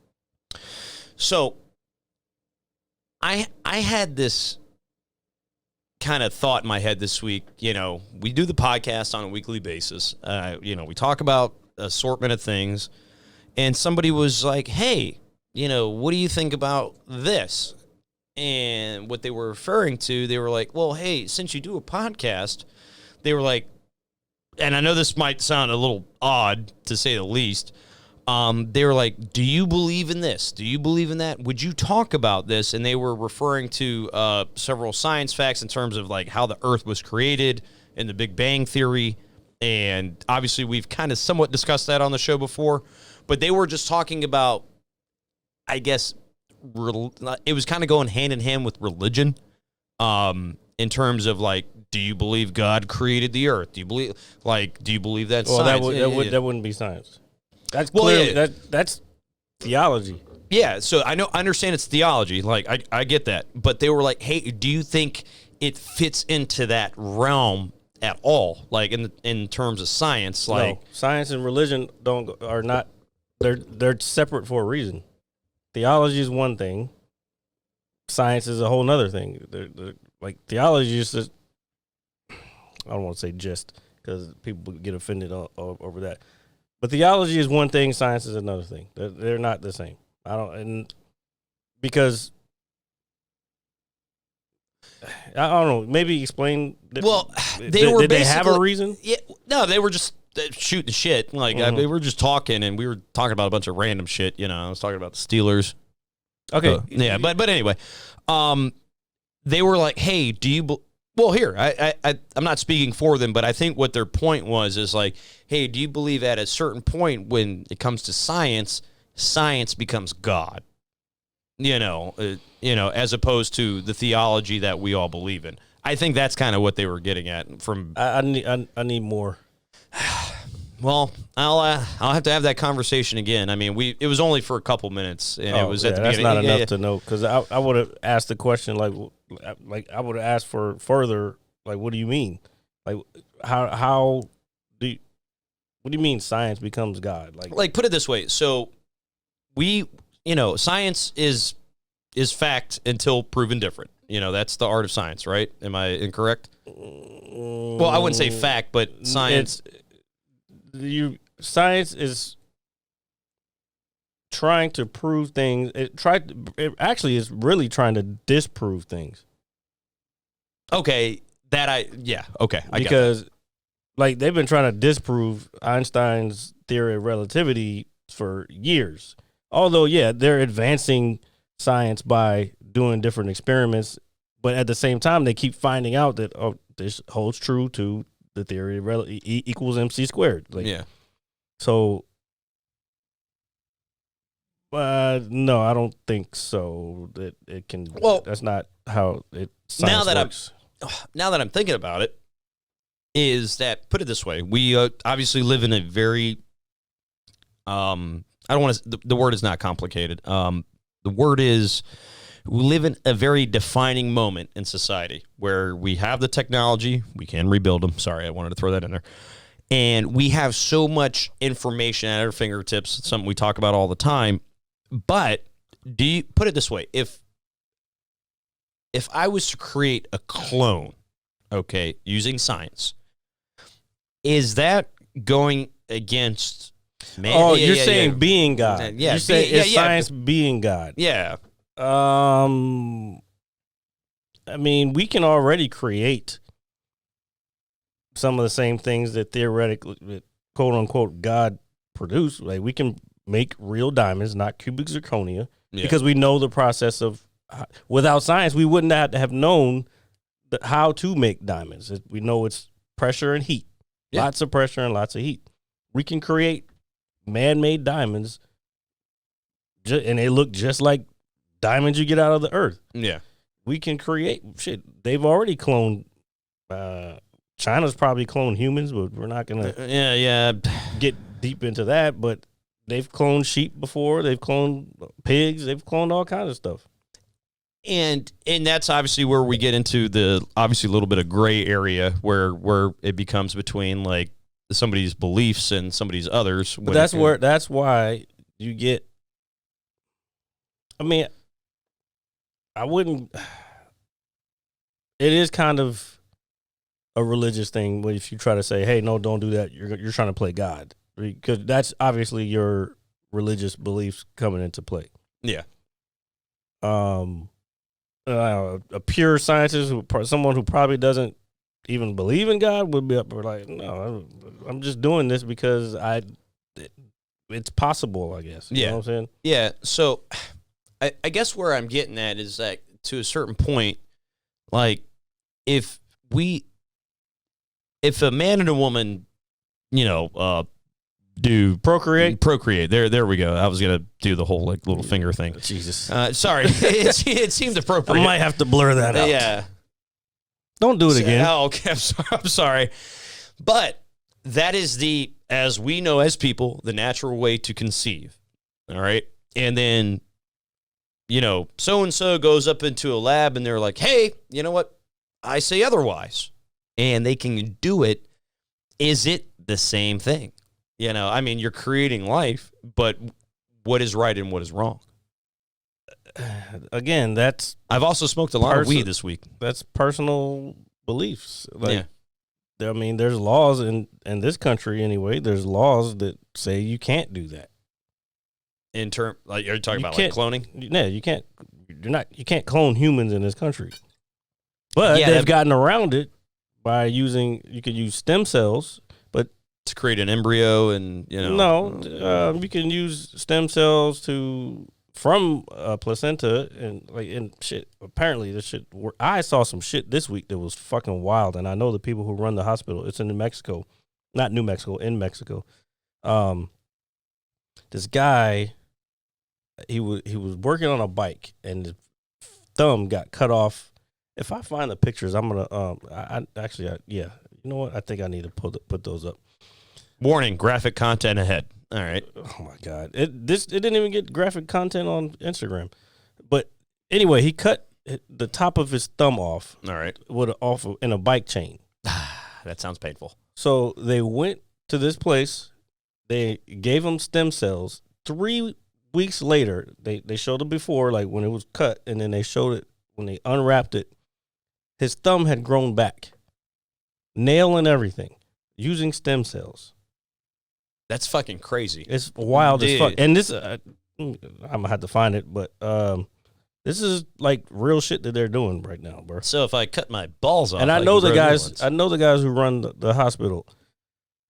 So I had this kind of thought in my head this week. We do the podcast on a weekly basis. We talk about assortment of things, and somebody was like, "Hey, what do you think about this?" And what they were referring to, they were like, "Well, hey, since you do a podcast," they were like, and I know this might sound a little odd to say the least. They were like, "Do you believe in this? Do you believe in that? Would you talk about this?" And they were referring to several science facts in terms of like how the Earth was created and the Big Bang Theory. And obviously, we've kind of somewhat discussed that on the show before. But they were just talking about, I guess, it was kind of going hand in hand with religion, in terms of like, do you believe God created the Earth? Do you believe that science? That wouldn't be science. That's clearly, that's theology. Yeah, so I understand it's theology. Like, I get that. But they were like, hey, do you think it fits into that realm at all? Like, in terms of science? Like, No, science and religion they're separate for a reason. Theology is one thing. Science is a whole nother thing. They're like theology is just, I don't want to say just because people get offended over that. But theology is one thing, science is another thing. They're not the same. Because I don't know. Maybe explain. Well, did they have a reason? Yeah, no, they were just shooting shit. Like they were just talking, and we were talking about a bunch of random shit. You know, I was talking about the Steelers. Okay, yeah, but anyway, they were like, "Hey, do you?" Well, here, I'm not speaking for them, but I think what their point was is like, "Hey, do you believe at a certain point when it comes to science, science becomes God?" You know, as opposed to the theology that we all believe in. I think that's kind of what they were getting at. From I need more. Well, I'll have to have that conversation again. I mean, it was only for a couple minutes, and it was at the beginning. That's not enough to know, because I would have asked the question like I would have asked for further. Like, what do you mean? Like, how do you, what do you mean science becomes God? Like put it this way. So science is fact until proven different. That's the art of science, right? Am I incorrect? Well, I wouldn't say fact, but science. Science is trying to prove things. It actually is really trying to disprove things. Okay, okay. Because like they've been trying to disprove Einstein's theory of relativity for years. Although, yeah, they're advancing science by doing different experiments, but at the same time, they keep finding out that this holds true to the theory of E equals MC squared. Like, yeah. So, no, I don't think so. That it can. Well, that's not how it. Science works. Now that I'm thinking about it, is that, put it this way: we obviously live in a very I don't want to. The word is not complicated. The word is, we live in a very defining moment in society where we have the technology. We can rebuild them. Sorry, I wanted to throw that in there. And we have so much information at our fingertips. It's something we talk about all the time. But put it this way: if I was to create a clone, okay, using science, is that going against? You're saying being God. Yeah, you're saying is science being God. Yeah. I mean, we can already create some of the same things that theoretically, quote unquote, God produced. Like, we can make real diamonds, not cubic zirconia, because we know the process of. Without science, we wouldn't have known how to make diamonds. We know it's pressure and heat. Yeah. Lots of pressure and lots of heat. We can create man-made diamonds, and they look just like diamonds you get out of the earth. Yeah. We can create shit. They've already cloned. China's probably cloned humans, but we're not going to get deep into that. But they've cloned sheep before. They've cloned pigs. They've cloned all kinds of stuff. And that's obviously where we get into the obviously a little bit of gray area where it becomes between like somebody's beliefs and somebody's others. But that's why you get. I mean, I wouldn't. It is kind of a religious thing, but if you try to say, "Hey, no, don't do that," you're trying to play God, because that's obviously your religious beliefs coming into play. Yeah. A pure scientist, someone who probably doesn't even believe in God, would be up for like, no, I'm just doing this because it's possible, I guess. You know what I'm saying? Yeah. So I guess where I'm getting at is that to a certain point, like if a man and a woman, do procreate. There we go. I was gonna do the whole like little finger thing. Jesus. Sorry. it seemed appropriate. I might have to blur that out. Yeah. Don't do it again. Oh, okay. I'm sorry. But that is as we know as people, the natural way to conceive. All right. And then, so-and-so goes up into a lab and they're like, hey, you know what? I say otherwise. And they can do it. Is it the same thing? You know, I mean, you're creating life, but what is right and what is wrong? Again, I've also smoked a lot of weed this week. That's personal beliefs. Like, I mean, there's laws in this country anyway. There's laws that say you can't do that. In term, like you're talking about like cloning. Yeah, you can't. You can't clone humans in this country. But they've gotten around it by using. You could use stem cells, but to create an embryo, and you can use stem cells from a placenta and shit. Apparently, this shit. I saw some shit this week that was fucking wild, and I know the people who run the hospital. It's in New Mexico, not New Mexico, in Mexico. This guy, he was working on a bike, and his thumb got cut off. If I find the pictures, I'm gonna. You know what? I think I need to put those up. Warning: graphic content ahead. All right. Oh my God! It didn't even get graphic content on Instagram, but anyway, he cut the top of his thumb off. All right. In a bike chain. That sounds painful. So they went to this place. They gave him stem cells. 3 weeks later, they showed it before, like when it was cut, and then they showed it when they unwrapped it. His thumb had grown back, nail and everything, using stem cells. That's fucking crazy. It's wild as fuck. And this, I'm gonna have to find it, but this is like real shit that they're doing right now, bro. So if I cut my balls off, and I know the guys who run the hospital.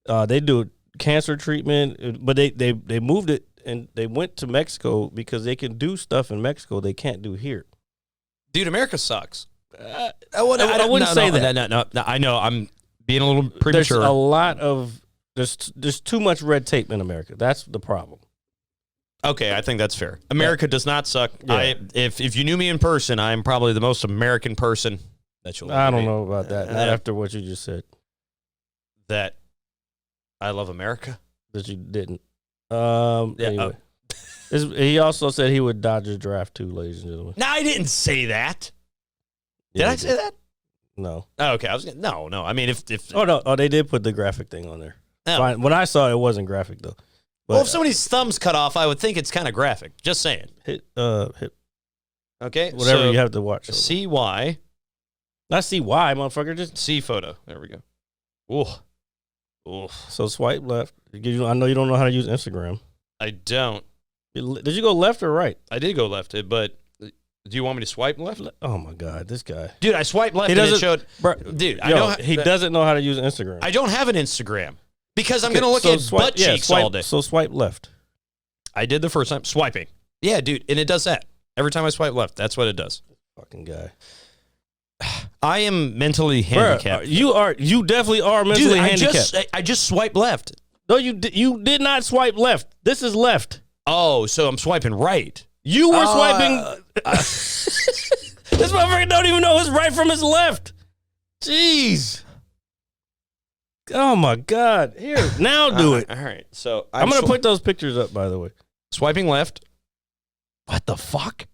They do cancer treatment, but they moved it and they went to Mexico because they can do stuff in Mexico they can't do here. Dude, America sucks. I wouldn't say that. No, I know. I'm being a little premature. There's a lot of there's too much red tape in America. That's the problem. Okay, I think that's fair. America does not suck. Yeah. If you knew me in person, I'm probably the most American person that you'll ever I don't meet. know about that. Not after what you just said. That I love America. That you didn't. Anyway. He also said he would dodge a draft too, ladies and gentlemen. No, I didn't say that. Did I say that? No. Oh, okay. No. I mean, if they did put the graphic thing on there. Oh. Fine. When I saw it, it wasn't graphic though. But, well, if somebody's thumb's cut off, I would think it's kind of graphic. Just saying. Hit. Okay. Whatever so you have to watch. CY. Not CY, motherfucker. Just C photo. There we go. Ooh. So swipe left. I know you don't know how to use Instagram. I don't. Did you go left or right? I did go left, but do you want me to swipe left? Oh my God, this guy. Dude, I swiped left and it showed. Dude, he doesn't know how to use Instagram. I don't have an Instagram because I'm going to look at butt cheeks all day. So swipe left. I did the first time. Swiping. Yeah, dude, and it does that. Every time I swipe left, that's what it does. Fucking guy. I am mentally handicapped. You definitely are mentally handicapped. I just swiped left. No, you did not swipe left. This is left. Oh, so I'm swiping right. You were swiping. This motherfucker don't even know his right from his left. Jeez. Oh my God. Here, now do it. All right. So I'm going to put those pictures up, by the way. Swiping left. What the fuck?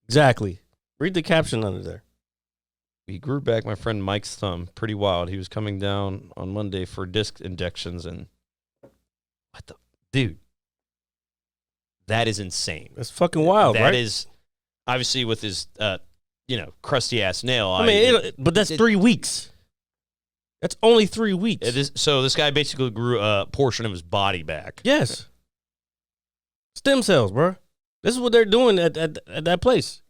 Exactly. Read the caption under there. He grew back my friend Mike's thumb. Pretty wild. He was coming down on Monday for disc injections and what the dude? That is insane. That's fucking wild, right? That is obviously with his crusty ass nail. I mean, but that's 3 weeks. That's only 3 weeks. So this guy basically grew a portion of his body back. Yes. Stem cells, bro. This is what they're doing at that place.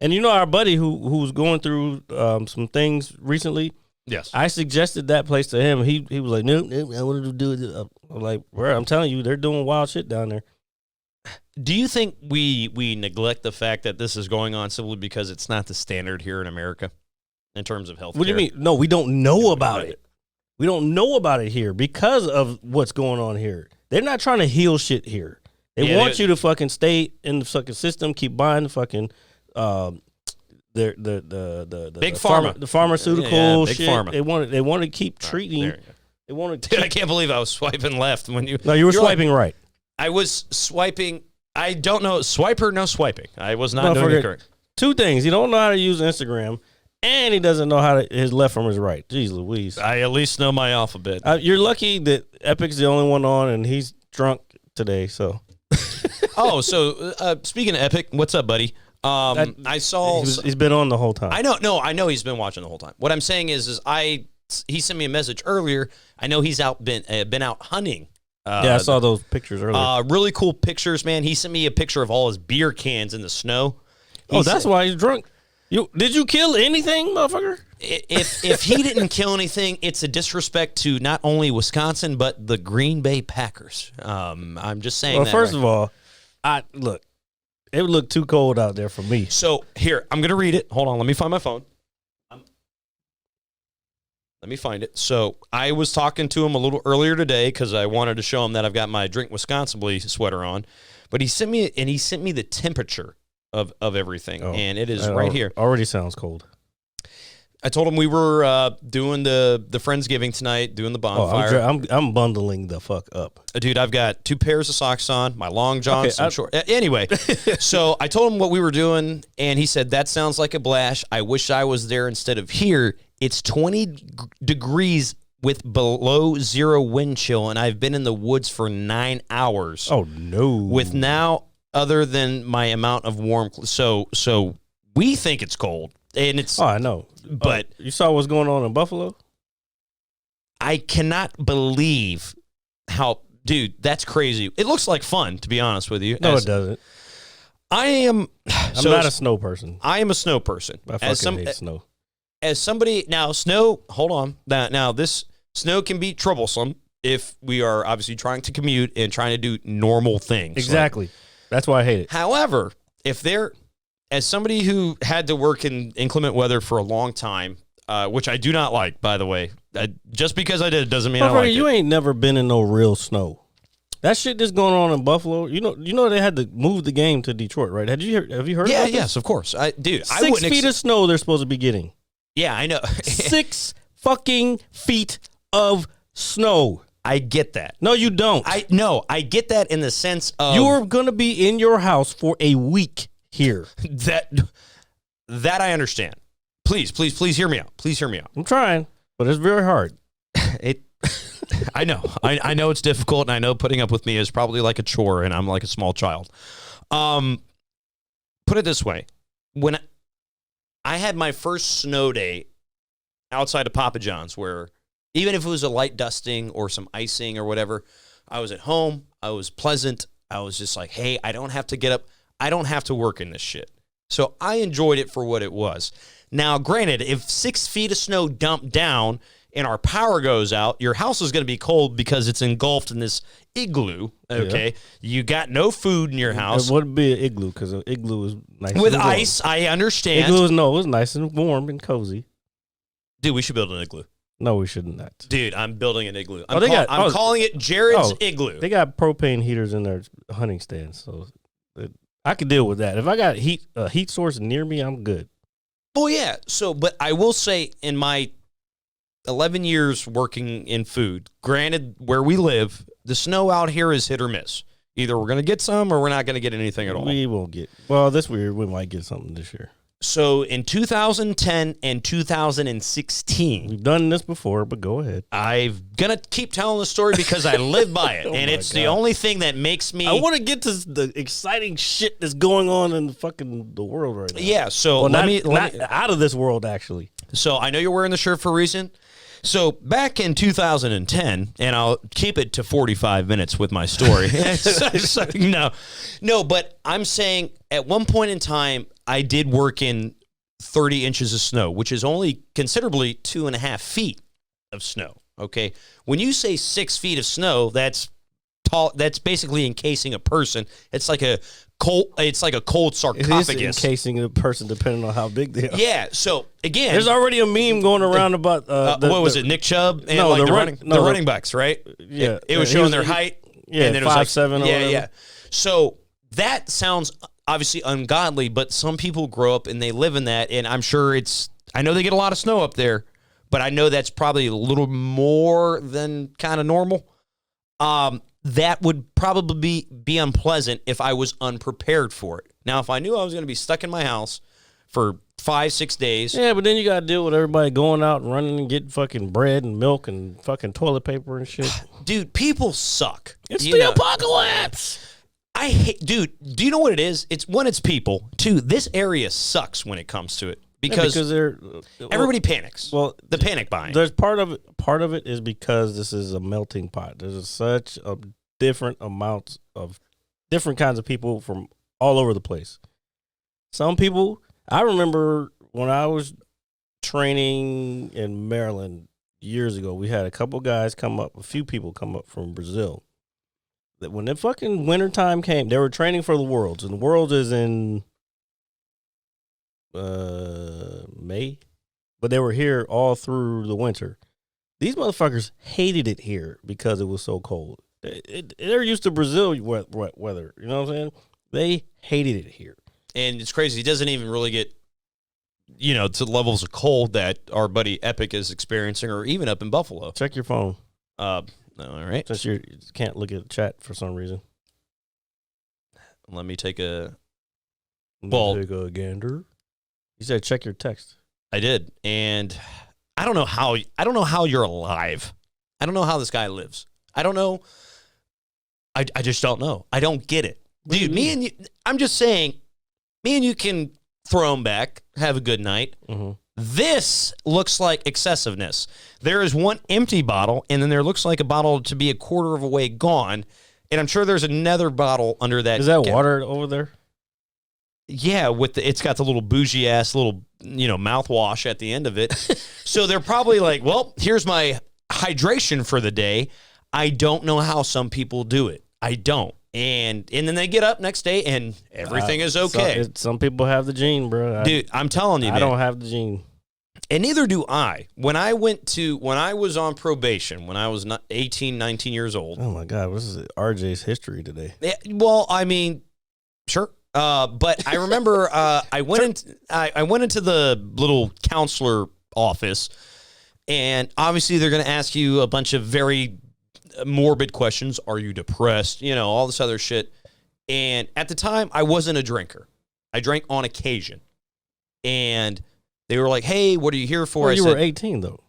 And you know our buddy who's going through some things recently. Yes, I suggested that place to him. He was like, nope, I wanted to do it. I'm like, bro, I'm telling you, they're doing wild shit down there. Do you think we neglect the fact that this is going on simply because it's not the standard here in America in terms of health? What do you mean? No, we don't know about it. We don't know about it here because of what's going on here. They're not trying to heal shit here. They want you to fucking stay in the fucking system, keep buying the fucking the big pharma, the pharmaceutical big shit. Pharma. They want to keep treating. They want to. Dude, I can't believe I was swiping left when you. No, you were swiping right. I was swiping. I don't know. Swiper, no swiping. I was not doing it correct. Two things. You don't know how to use Instagram, and he doesn't know his left from his right. Jeez Louise. I at least know my alphabet. You're lucky that Epic's the only one on, and he's drunk today. So, Speaking of Epic, what's up, buddy? I saw he's been on the whole time. I know he's been watching the whole time. What I'm saying is he sent me a message earlier. I know he's been out hunting. I saw those pictures earlier. Really cool pictures, man. He sent me a picture of all his beer cans in the snow. That's why he's drunk. Did you kill anything, motherfucker? If he didn't kill anything, it's a disrespect to not only Wisconsin but the Green Bay Packers. I'm just saying. Well, first of all, it would look too cold out there for me. So here, I'm gonna read it. Hold on, let me find my phone. Let me find it. So I was talking to him a little earlier today because I wanted to show him that I've got my Drink Wisconsin sweater on. But he sent me the temperature of everything, and it is right here. Already sounds cold. I told him we were doing the Friendsgiving tonight, doing the bonfire. I'm bundling the fuck up. Dude, I've got 2 pairs of socks on, my long johns, some short. Anyway, so I told him what we were doing, and he said, that sounds like a blast. I wish I was there instead of here. It's 20 degrees with below zero wind chill, and I've been in the woods for 9 hours. Oh, no. With now, other than my amount of warm, so we think it's cold, and it's. Oh, I know. But you saw what's going on in Buffalo? I cannot believe how, dude, that's crazy. It looks like fun, to be honest with you. No, it doesn't. I'm not a snow person. I am a snow person. I fucking hate snow. As somebody, now, snow, hold on. Now, this snow can be troublesome if we are obviously trying to commute and trying to do normal things. Exactly. That's why I hate it. However, as somebody who had to work in inclement weather for a long time, which I do not like, by the way, just because I did it doesn't mean I like it. You ain't never been in no real snow. That shit that's going on in Buffalo. You know they had to move the game to Detroit, right? Have you heard about this? Yes, of course. I 6 feet of snow they're supposed to be getting. Yeah, I know. 6 fucking feet of snow. I get that. No, you don't. I get that in the sense of you're gonna be in your house for a week here. That I understand. Please hear me out. Please hear me out. I'm trying, but it's very hard. I know. I know it's difficult, and I know putting up with me is probably like a chore, and I'm like a small child. Put it this way. When I had my first snow day outside of Papa John's, where even if it was a light dusting or some icing or whatever, I was at home. I was pleasant. I was just like, hey, I don't have to get up. I don't have to work in this shit. So I enjoyed it for what it was. Now, granted, if 6 feet of snow dump down and our power goes out, your house is going to be cold because it's engulfed in this igloo, okay? Yeah. You got no food in your house. It wouldn't be an igloo because an igloo is nice with and warm. Ice, I understand. Igloo is nice and warm and cozy. Dude, we should build an igloo. No, we should not. Dude, I'm building an igloo. I'm calling it Jared's Igloo. They got propane heaters in their hunting stands, so I could deal with that. If I got a heat source near me, I'm good. Oh, yeah. So, but I will say in my 11 years working in food, granted, where we live, the snow out here is hit or miss. Either we're going to get some or we're not going to get anything at all. We won't get. Well, this year we might get something this year. So in 2010 and 2016, we've done this before, but go ahead. I'm gonna keep telling the story because I live by it, and it's the only thing that makes me. I want to get to the exciting shit that's going on in the world right now. Yeah, so let me out of this world actually. So I know you're wearing the shirt for a reason. So back in 2010, and I'll keep it to 45 minutes with my story. No, but I'm saying at one point in time, I did work in 30 inches of snow, which is only considerably 2.5 feet of snow. Okay, when you say 6 feet of snow, that's tall. That's basically encasing a person. It's like a cold. It's like a cold sarcophagus. It is encasing a person, depending on how big they are. Yeah. So again, there's already a meme going around about what was it? Nick Chubb and the running backs, right? Yeah, it was showing their height. Yeah, and then 5'7". Yeah. So that sounds obviously ungodly, but some people grow up and they live in that, and I'm sure I know they get a lot of snow up there, but I know that's probably a little more than kind of normal. That would probably be unpleasant if I was unprepared for it. Now, if I knew I was going to be stuck in my house for 5-6 days. Yeah, but then you got to deal with everybody going out and running and getting fucking bread and milk and fucking toilet paper and shit. Dude, people suck. It's You the know, apocalypse. I hate, dude, do you know what it is? It's one, it's people. Two, this area sucks when it comes to it because they're everybody panics. Well, the panic buying. There's part of it is because this is a melting pot. There's such a different amounts of different kinds of people from all over the place. Some people, I remember when I was training in Maryland years ago, we had a few people come up from Brazil. That when the fucking wintertime came, they were training for the Worlds, and the Worlds is in May, but they were here all through the winter. These motherfuckers hated it here because it was so cold. They're used to Brazil weather, you know what I'm saying? They hated it here. And it's crazy. He doesn't even really get, to the levels of cold that our buddy Epic is experiencing, or even up in Buffalo. Check your phone. All right. Since you can't look at the chat for some reason. Let me take a gander. You said check your text. I did. And I don't know how you're alive. I don't know how this guy lives. I don't know. I just don't know. I don't get it. Dude, me and you, I'm just saying, me and you can throw him back, have a good night. Mm-hmm. This looks like excessiveness. There is one empty bottle, and then there looks like a bottle to be a quarter of a way gone, and I'm sure there's another bottle under that. Is that water over there? Yeah, it's got the little bougie ass little mouthwash at the end of it. So they're probably like, well, here's my hydration for the day. I don't know how some people do it. I don't. And then they get up next day and everything is okay. Some people have the gene, bro. Dude, I'm telling you, man. I don't have the gene. And neither do I. When I was on probation, when I was 18, 19 years old. Oh my God, this is RJ's history today. Yeah, well, I mean, sure. But I remember I went into the little counselor office, and obviously they're going to ask you a bunch of very morbid questions. Are you depressed? All this other shit. And at the time, I wasn't a drinker. I drank on occasion. And they were like, hey, what are you here for? Well, you were 18, though.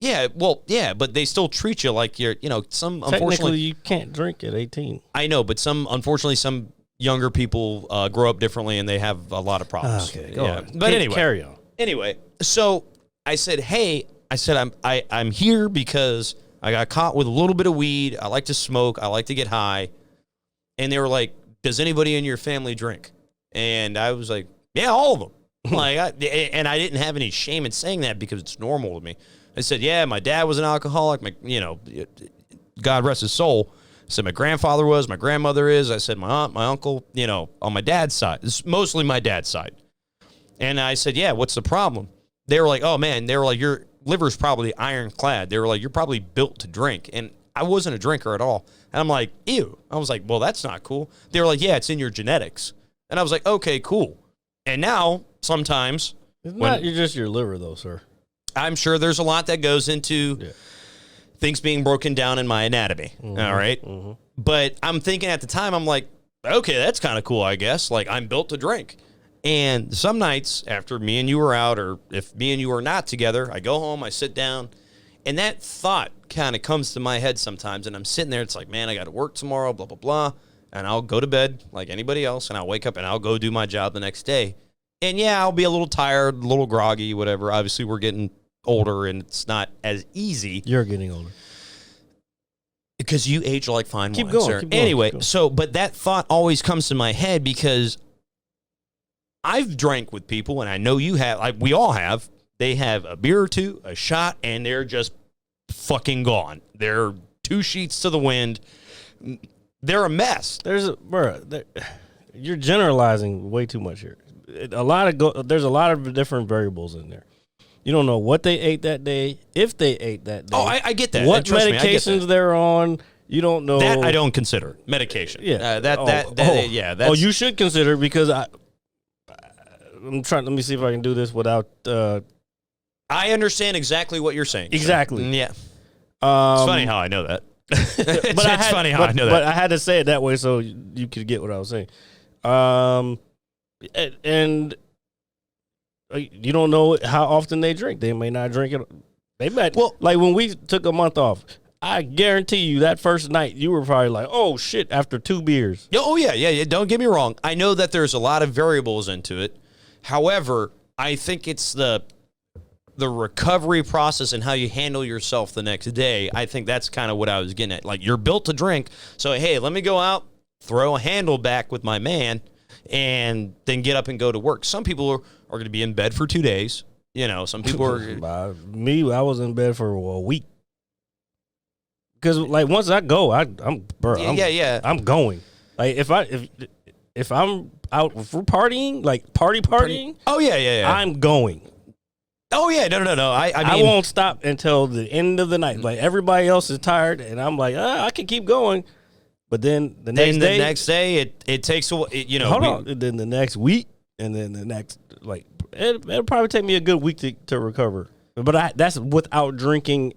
Yeah, well, yeah, but they still treat you like you're, some, Technically, unfortunately. you can't drink at 18. I know, but unfortunately, some younger people grow up differently and they have a lot of problems. Okay, go on. But anyway. Carry on. Anyway, so I said, hey, I'm here because I got caught with a little bit of weed. I like to smoke. I like to get high. And they were like, does anybody in your family drink? And I was like, yeah, all of them. And I didn't have any shame in saying that because it's normal to me. I said, yeah, my dad was an alcoholic. God rest his soul. I said, my grandfather was, my grandmother is. I said, my aunt, my uncle, on my dad's side. It's mostly my dad's side. And I said, yeah, what's the problem? They were like, oh, man. They were like, your liver's probably ironclad. They were like, you're probably built to drink. And I wasn't a drinker at all. And I'm like, ew. I was like, well, that's not cool. They were like, yeah, it's in your genetics. And I was like, okay, cool. And now, sometimes. It's not just your liver, though, sir. I'm sure there's a lot that goes into things being broken down in my anatomy. Mm-hmm, all right. Mm-hmm. But I'm thinking at the time, I'm like, okay, that's kind of cool, I guess. Like, I'm built to drink. And some nights after me and you were out, or if me and you are not together, I go home, I sit down, and that thought kind of comes to my head sometimes. And I'm sitting there, it's like, man, I got to work tomorrow, blah, blah, blah. And I'll go to bed like anybody else, and I'll wake up and I'll go do my job the next day. And yeah, I'll be a little tired, a little groggy, whatever. Obviously, we're getting older, and it's not as easy. You're getting older. Because you age like fine wine, sir. Keep going, anyway, keep going. So, but that thought always comes to my head because I've drank with people, and I know you have, like we all have. They have a beer or two, a shot, and they're just fucking gone. They're 2 sheets to the wind. They're a mess. You're generalizing way too much here. There's a lot of different variables in there. You don't know what they ate that day, if they ate that day. Oh, I get that. What Trust me, I get medications that. they're on. You don't know. That I don't consider medication. Yeah. That's, you should consider because I'm trying. Let me see if I can do this without. I understand exactly what you're saying. Exactly. So, yeah. It's funny how I know that. It's funny how I know that. But I had to say it that way so you could get what I was saying. And You don't know how often they drink. They may not drink it. They might. Well- like when we took a month off, I guarantee you that first night you were probably like, "Oh shit!" After 2 beers. Oh, yeah. Don't get me wrong. I know that there's a lot of variables into it. However, I think it's the recovery process and how you handle yourself the next day. I think that's kind of what I was getting at. Like, you're built to drink. So, hey, let me go out, throw a handle back with my man, and then get up and go to work. Some people are going to be in bed for 2 days. You know, some people are. Me, I was in bed for a week. Because like once I go, I'm going. Like if I'm out for partying, like partying, Oh, yeah. I'm going. Oh, yeah. No. I mean, won't stop until the end of the night. Like everybody else is tired, and I'm like, I can keep going. But then the next day, it takes a you know. Hold on. Then the next week, and then the next it'll probably take me a good week to recover. But that's without drinking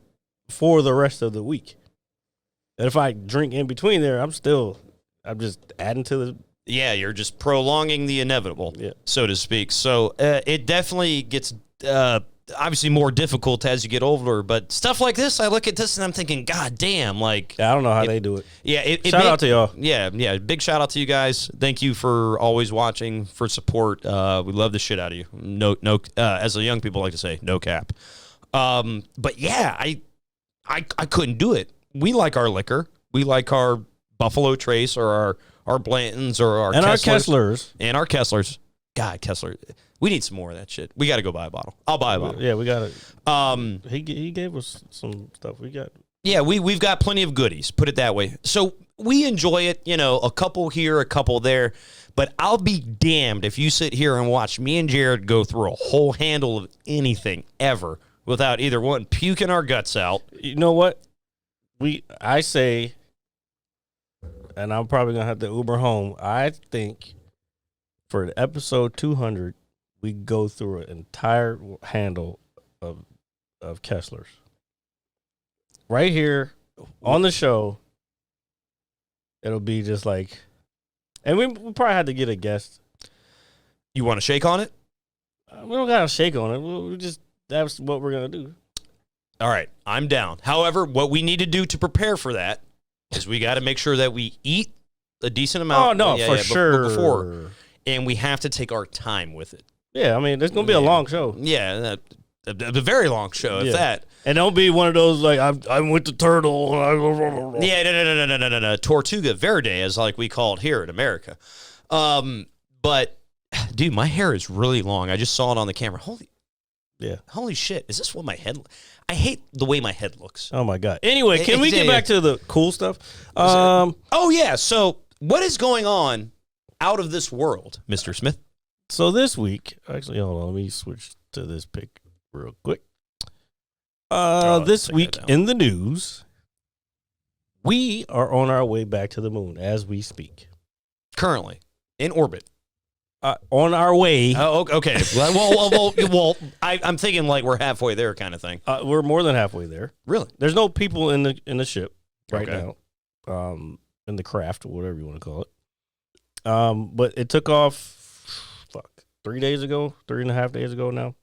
for the rest of the week. And if I drink in between there, I'm just adding to the. Yeah, you're just prolonging the inevitable, so to speak. So it definitely gets obviously more difficult as you get older. But stuff like this, I look at this and I'm thinking, God damn, like. I don't know how they do it. Yeah. Shout out to y'all. Yeah. Big shout out to you guys. Thank you for always watching, for support. We love the shit out of you. No, as the young people like to say, no cap. But yeah, I couldn't do it. We like our liquor. We like our Buffalo Trace or our Blantons or our Kesslers. And our Kesslers. God, Kessler. We need some more of that shit. We got to go buy a bottle. I'll buy a bottle. Yeah, we got it. He gave us some stuff. We got. Yeah, we've got plenty of goodies, put it that way. So we enjoy it, a couple here, a couple there. But I'll be damned if you sit here and watch me and Jared go through a whole handle of anything ever without either one puking our guts out. You know what? I say, and I'm probably going to have to Uber home, I think for episode 200, we go through an entire handle of Kesslers. Right here on the show, it'll be just like, and we probably had to get a guest. You want to shake on it? We don't got to shake on it. That's what we're going to do. All right, I'm down. However, what we need to do to prepare for that is we got to make sure that we eat a decent amount. Oh, no, for sure. Before, and we have to take our time with it. Yeah, I mean, it's going to be a long show. Yeah, a very long show, if that. And don't be one of those, like, I'm with the turtle. Yeah, no. Tortuga Verde, as like we call it here in America. But, dude, my hair is really long. I just saw it on the camera. Holy shit. Is this what my head... I hate the way my head looks. Oh, my God. Anyway, can we get back to the cool stuff? Oh, yeah. So what is going on out of this world, Mr. Smith? So this week... Actually, hold on. Let me switch to this pic real quick. This week in the news, we are on our way back to the moon as we speak. Currently. In orbit. On our way. Oh, okay. Well, I'm thinking like we're halfway there kind of thing. We're more than halfway there. Really? There's no people in the ship right now, in the craft, or whatever you want to call it. But it took off, 3 days ago, 3.5 days ago now.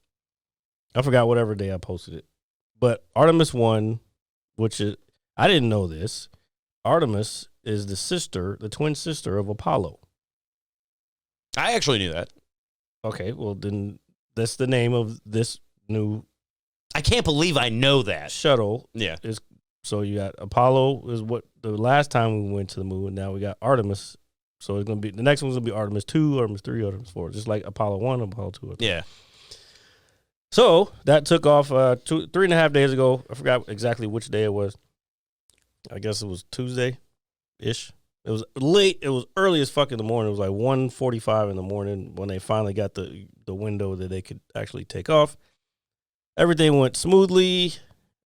I forgot whatever day I posted it. But Artemis 1, which is, I didn't know this. Artemis is the twin sister of Apollo. I actually knew that. Okay, well then that's the name of this new. I can't believe I know that shuttle. Yeah, so you got Apollo is what the last time we went to the moon. Now we got Artemis. So it's gonna be the next one's gonna be Artemis 2, Artemis 3, Artemis 4, just like Apollo 1, Apollo 2. Yeah. So that took off 3.5 days ago. I forgot exactly which day it was. I guess it was Tuesday-ish. It was late. It was early as fuck in the morning. It was like 1:45 in the morning when they finally got the window that they could actually take off. Everything went smoothly.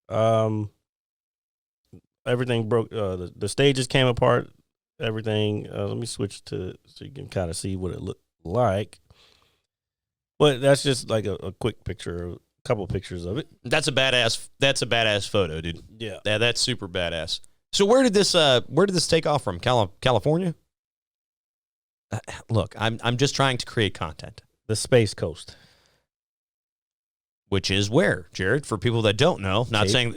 Everything broke. The stages came apart. Everything. Let me switch to so you can kind of see what it looked like. But that's just like a quick picture, a couple pictures of it. That's a badass photo, dude. Yeah, that's super badass. So where did this take off from? California? Look, I'm just trying to create content. The Space Coast. which is where, Jared, for people that don't know, not saying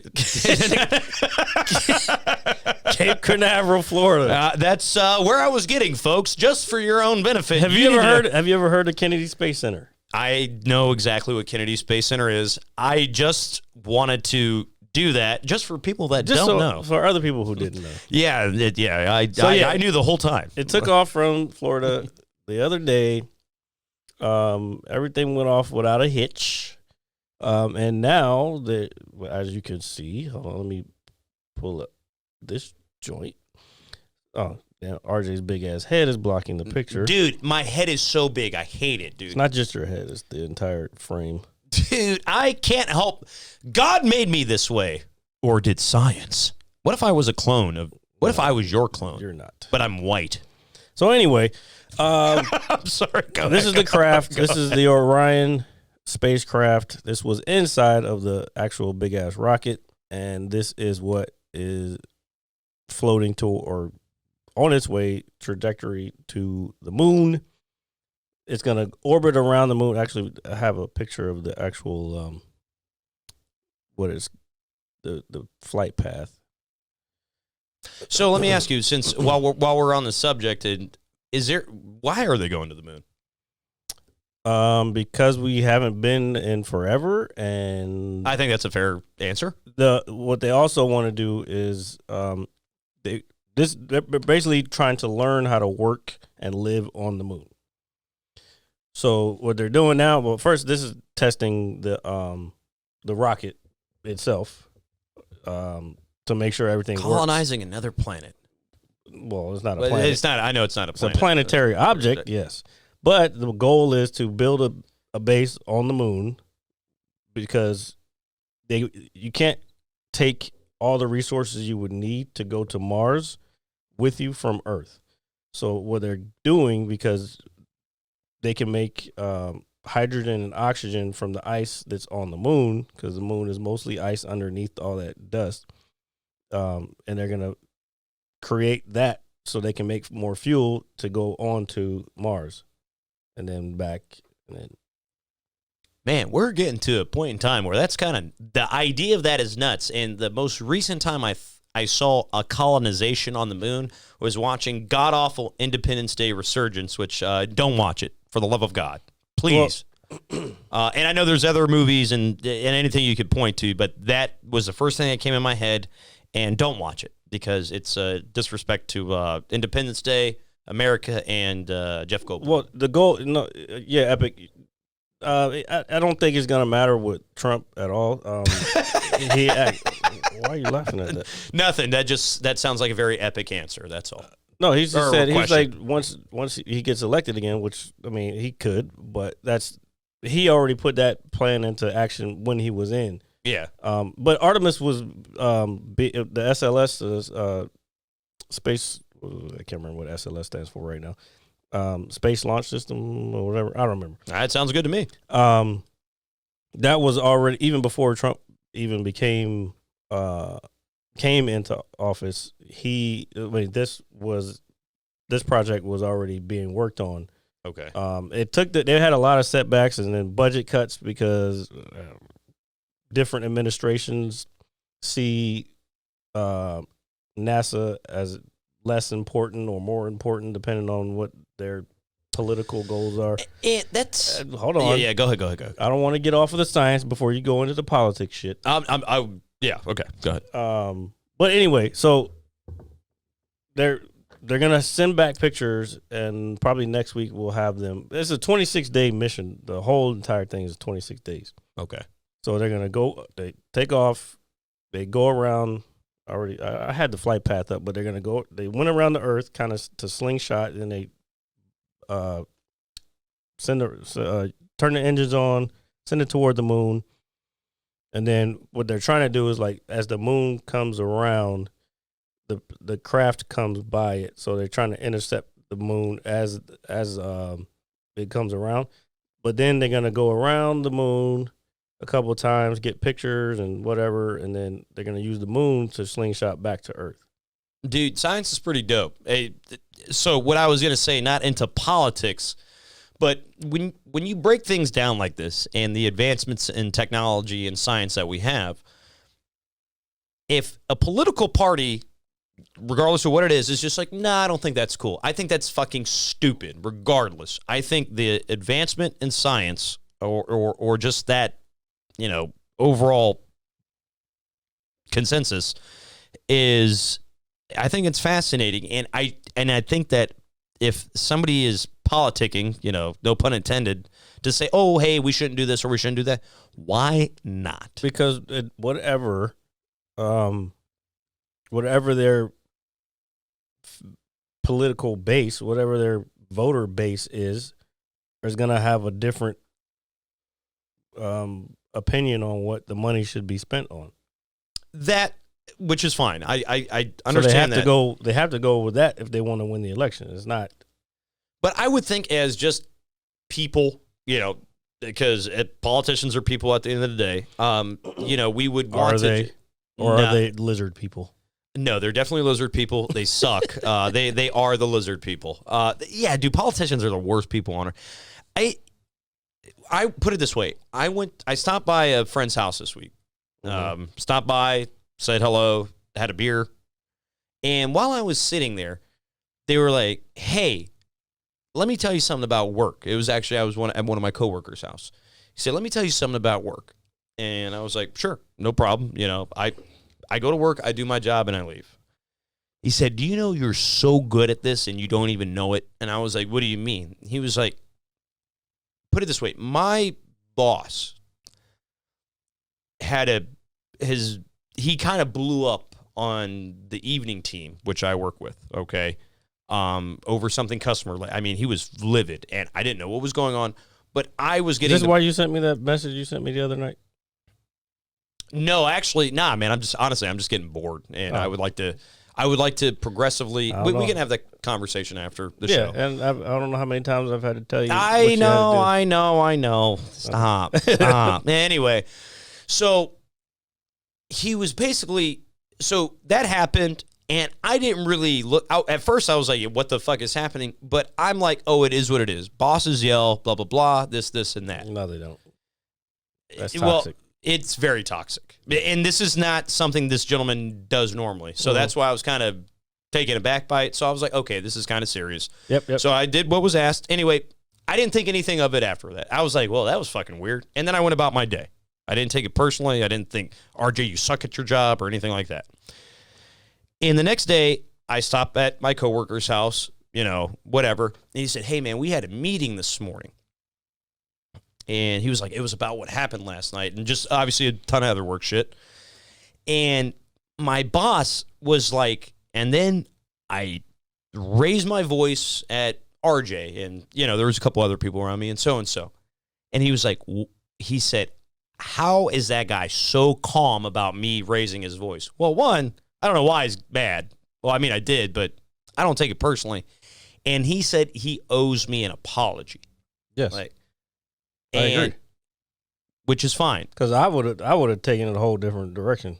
Cape Canaveral, Florida. that's where I was getting, folks, just for your own benefit. Have you ever heard of Kennedy Space Center? I know exactly what Kennedy Space Center is. I just wanted to do that just for people that don't know. For other people who didn't know. Yeah, I knew the whole time. It took off from Florida the other day. Everything went off without a hitch. And now, as you can see, hold on, let me pull up this joint. Oh, yeah, RJ's big-ass head is blocking the picture. Dude, my head is so big. I hate it, dude. It's not just your head. It's the entire frame. Dude, I can't help. God made me this way. Or did science? What if I was a clone of... What if I was your clone? You're not. But I'm white. So anyway... I'm sorry. This is the craft. This is the Orion spacecraft. This was inside of the actual big-ass rocket. And this is what is floating to or on its way trajectory to the moon. It's going to orbit around the moon. Actually, I have a picture of the actual, what is the flight path. So let me ask you, since while we're on the subject, why are they going to the moon? Because we haven't been in forever, and I think that's a fair answer. What they also want to do is they're basically trying to learn how to work and live on the moon. So what they're doing now, well, first this is testing the rocket itself to make sure everything colonizing another planet. Well, it's not a planet. It's not. I know it's not a planet. It's a planetary object, yes. But the goal is to build a base on the moon because you can't take all the resources you would need to go to Mars with you from Earth. So what they're doing, because they can make hydrogen and oxygen from the ice that's on the moon, because the moon is mostly ice underneath all that dust, and they're going to create that so they can make more fuel to go on to Mars and then back. And then, man, we're getting to a point in time where that's kind of the idea of that is nuts. And the most recent time I saw a colonization on the moon was watching god awful Independence Day Resurgence, which don't watch it for the love of God, please. And I know there's other movies and anything you could point to, but that was the first thing that came in my head. And don't watch it because it's disrespect to Independence Day, America, and Jeff Goldblum. well, the goal, Epic. I don't think it's gonna matter with Trump at all. Why are you laughing at that? Nothing. That sounds like a very epic answer. That's all. No, he's just said he's question. like once he gets elected again, which I mean he could, but he already put that plan into action when he was in. Yeah. But Artemis was the SLS space. I can't remember what SLS stands for right now. Space Launch System or whatever. I don't remember. That sounds good to me. That was already even before Trump even came into office. This project was already being worked on. Okay. They had a lot of setbacks and then budget cuts because different administrations see NASA as less important or more important depending on what their political goals are. Hold on. Yeah, go ahead. I don't want to get off of the science before you go into the politics shit. Yeah, okay, go ahead. But anyway, so they're gonna send back pictures, and probably next week we'll have them. It's a 26-day mission. The whole entire thing is 26 days. Okay. So they're gonna go. They take off. They go around. I had the flight path up, but they're gonna go. They went around the Earth, kind of to slingshot, and they turn the engines on, send it toward the moon, and then what they're trying to do is like as the moon comes around, the craft comes by it, so they're trying to intercept the moon as it comes around. But then they're gonna go around the moon a couple of times, get pictures and whatever, and then they're gonna use the moon to slingshot back to Earth. Dude, science is pretty dope. Hey, so what I was gonna say, not into politics, But when you break things down like this and the advancements in technology and science that we have, if a political party, regardless of what it is just like, nah, I don't think that's cool. I think that's fucking stupid, regardless. I think the advancement in science or just that, overall consensus is, I think it's fascinating. And I think that if somebody is politicking, no pun intended, to say, oh, hey, we shouldn't do this or we shouldn't do that, why not? Because whatever their political base, whatever their voter base is going to have a different opinion on what the money should be spent on. That, which is fine. I understand so they have that. They have to go with that if they want to win the election. It's not. But I would think as just people, because politicians are people at the end of the day, we would want to. Are they lizard people? No, they're definitely lizard people. They suck. They are the lizard people. Yeah, dude, politicians are the worst people on earth. I put it this way. I stopped by a friend's house this week. Stopped by, said hello, had a beer. And while I was sitting there, they were like, hey, let me tell you something about work. It was actually, I was at one of my coworkers' house. He said, let me tell you something about work. And I was like, sure, no problem. I go to work, I do my job, and I leave. He said, do you know you're so good at this and you don't even know it? And I was like, what do you mean? He was like, put it this way. My boss he kind of blew up on the evening team, which I work with, okay, over something customer. I mean, he was livid, and I didn't know what was going on, but I was getting... Is this why you sent me that message you sent me the other night? No, actually, nah, man. I'm just getting bored, and I would like to progressively. We can have that conversation after the show. Yeah, and I don't know how many times I've had to tell you. I know. Stop. Anyway, so he was basically. So that happened, and I didn't really look out. At first, I was like, "What the fuck is happening?" But I'm like, "Oh, it is what it is." Bosses yell, blah blah blah, this and that. No, they don't. That's toxic. Well, it's very toxic. And this is not something this gentleman does normally. So that's why I was kind of taken aback by it. So I was like, okay, this is kind of serious. Yep. So I did what was asked. Anyway, I didn't think anything of it after that. I was like, well, that was fucking weird. And then I went about my day. I didn't take it personally. I didn't think, RJ, you suck at your job or anything like that. And the next day, I stopped at my coworker's house, whatever. And he said, hey, man, we had a meeting this morning. And he was like, it was about what happened last night. And just obviously a ton of other work shit. And my boss was like, and then I raised my voice at RJ. And, there was a couple other people around me and so. And he was like, he said, how is that guy so calm about me raising his voice? Well, one, I don't know why he's bad. Well, I mean, I did, but I don't take it personally. And he said he owes me an apology. Yes. I agree. Which is fine. Because I would have taken it a whole different direction.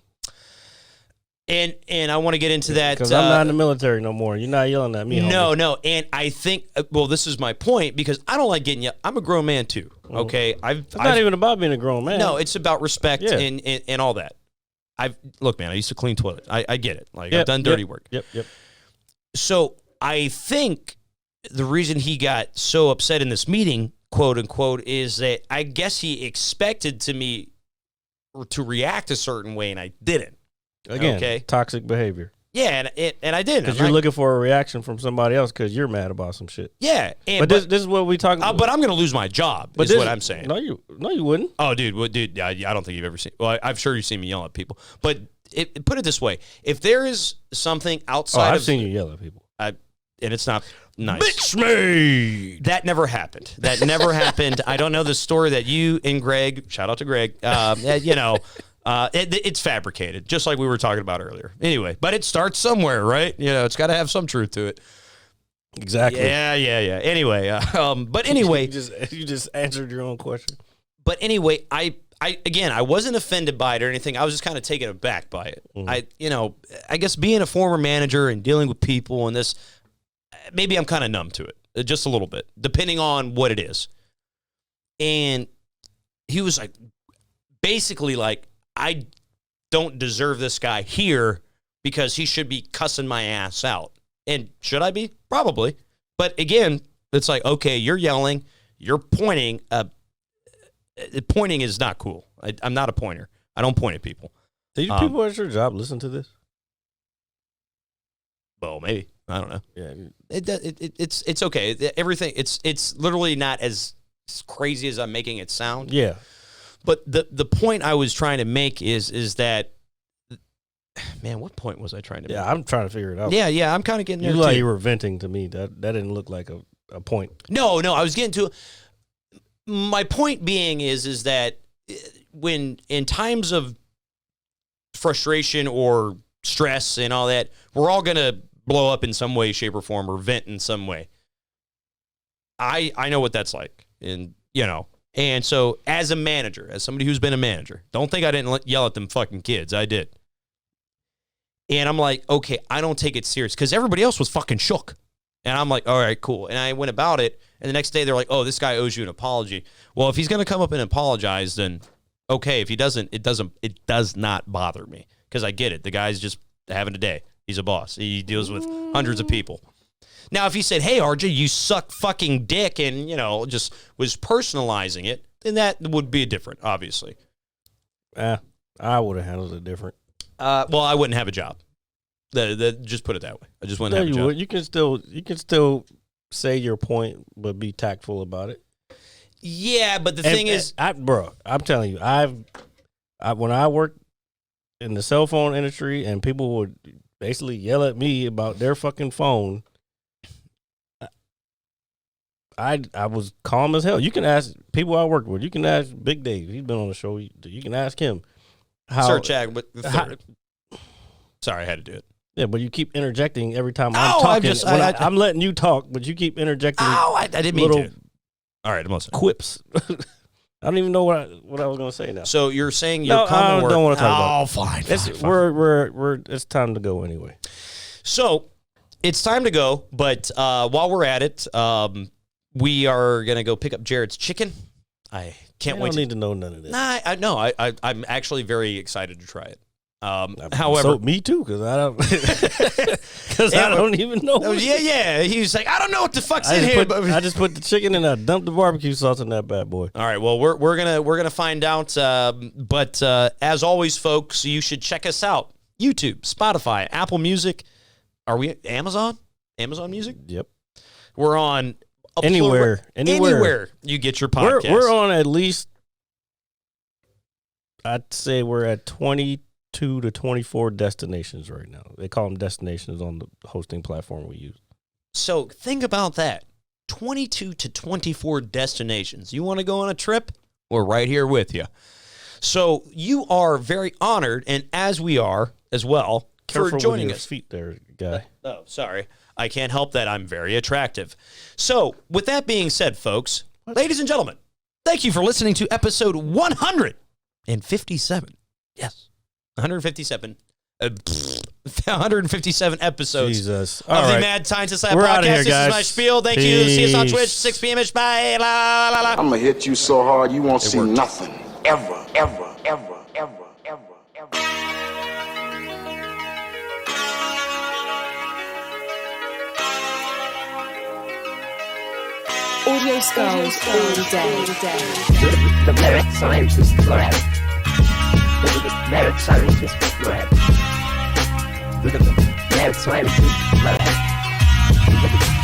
And I want to get into that. Because I'm not in the military no more. You're not yelling at me. No. And I think, this is my point, because I don't like getting yelled. I'm a grown man too, okay? It's not even about being a grown man. No, it's about respect and all that. Look, man, I used to clean toilet. I get it. I've done dirty work. Yep. So I think the reason he got so upset in this meeting, quote unquote, is that I guess he expected me to react a certain way and I didn't. Again, toxic behavior. Yeah, and I didn't. Because you're looking for a reaction from somebody else because you're mad about some shit. Yeah. But this is what we talk about. But I'm going to lose my job, is what I'm saying. No, you wouldn't. Oh, dude, I don't think you've ever seen. Well, I'm sure you've seen me yell at people. But put it this way. If there is something outside I've seen you yell at people. And it's not nice. Bitch me! That never happened. I don't know the story that you and Greg, shout out to Greg, it's fabricated, just like we were talking about earlier. Anyway, but it starts somewhere, right? It's got to have some truth to it. Exactly. Yeah. Anyway, but anyway. you just answered your own question. But anyway, I wasn't offended by it or anything. I was just kind of taken aback by it. I guess being a former manager and dealing with people and this, maybe I'm kind of numb to it. just a little bit, depending on what it is. And he was like, basically like, I don't deserve this guy here because he should be cussing my ass out. And should I be? Probably. But again, it's like, okay, you're yelling, you're pointing. Pointing is not cool. I'm not a pointer. I don't point at people. Do people at your job listen to this? Well, maybe. I don't know. Yeah, it's okay. Everything. It's literally not as crazy as I'm making it sound. Yeah. But the point I was trying to make is that, man, what point was I trying to make? Yeah, I'm trying to figure it out. Yeah, I'm kind of getting there. You like too. you were venting to me. That didn't look like a point. No, I was getting to. My point being is that when in times of frustration or stress and all that, we're all gonna blow up in some way, shape, or form, or vent in some way. I know what that's like, and and so as a manager, as somebody who's been a manager, don't think I didn't yell at them fucking kids. I did. And I'm like, okay, I don't take it serious because everybody else was fucking shook. And I'm like, all right, cool. And I went about it. And the next day they're like, oh, this guy owes you an apology. Well, if he's going to come up and apologize, then okay. If he doesn't, it does not bother me because I get it. The guy's just having a day. He's a boss. He deals with hundreds of people. Now, if he said, hey, RJ, you suck fucking dick and, just was personalizing it, then that would be different, obviously. I would have handled it different. Well, I wouldn't have a job. Just put it that way. I just wouldn't have a job. You can still say your point, but be tactful about it. Yeah, but the thing is, bro, I'm telling you, when I worked in the cell phone industry and people would basically yell at me about their fucking phone, I was calm as hell. You can ask people I worked with. You can ask Big Dave. He's been on the show. You can ask him. Sir Chad, but the third. Sorry, I had to do it. Yeah, but you keep interjecting every time I'm talking. I'm letting you talk, but you keep interjecting. I didn't mean to. All right, I'm listening. Quips. I don't even know what I was going to say now. So you're saying you're coming work. I don't want to talk about it. Oh, fine. It's time to go anyway. So it's time to go, but while we're at it, we are going to go pick up Jared's chicken. I can't wait. I don't need to know none of this. Nah, I'm actually very excited to try it. However, me too, because I don't even know. Yeah. He was like, I don't know what the fuck's in here. I just put the chicken and I dumped the barbecue sauce in that bad boy. All right. Well, we're gonna find out. But as always, folks, you should check us out: YouTube, Spotify, Apple Music. Are we Amazon? Amazon Music? Yep. We're on anywhere you get your podcast. We're on at least. I'd say we're at 22 to 24 destinations right now. They call them destinations on the hosting platform we use. So think about that. 22 to 24 destinations. You want to go on a trip? We're right here with you. So you are very honored, and as we are as well, Careful for joining with your us. Feet there, guy. Oh, sorry. I can't help that. I'm very attractive. So with that being said, folks, ladies and gentlemen, thank you for listening to episode 157. Yes. 157 episodes Jesus. of the Mad Scientist Lab We're podcast. outta here, This guys. is my spiel. Thank you. See us on Twitch, 6 p.m.ish. Bye. La, la, la. I'm gonna hit you so hard you won't see worked. nothing. Ever, ever, ever, ever, ever, ever. Audio skulls all day. The Merit Scientist Lab. The Merit Scientist Lab. The Merit Scientist Lab.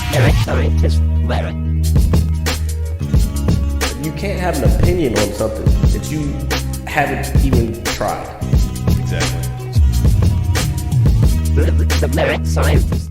The Merit Scientist Lab. You can't have an opinion on something that you haven't even tried. Exactly. The Merit Scientist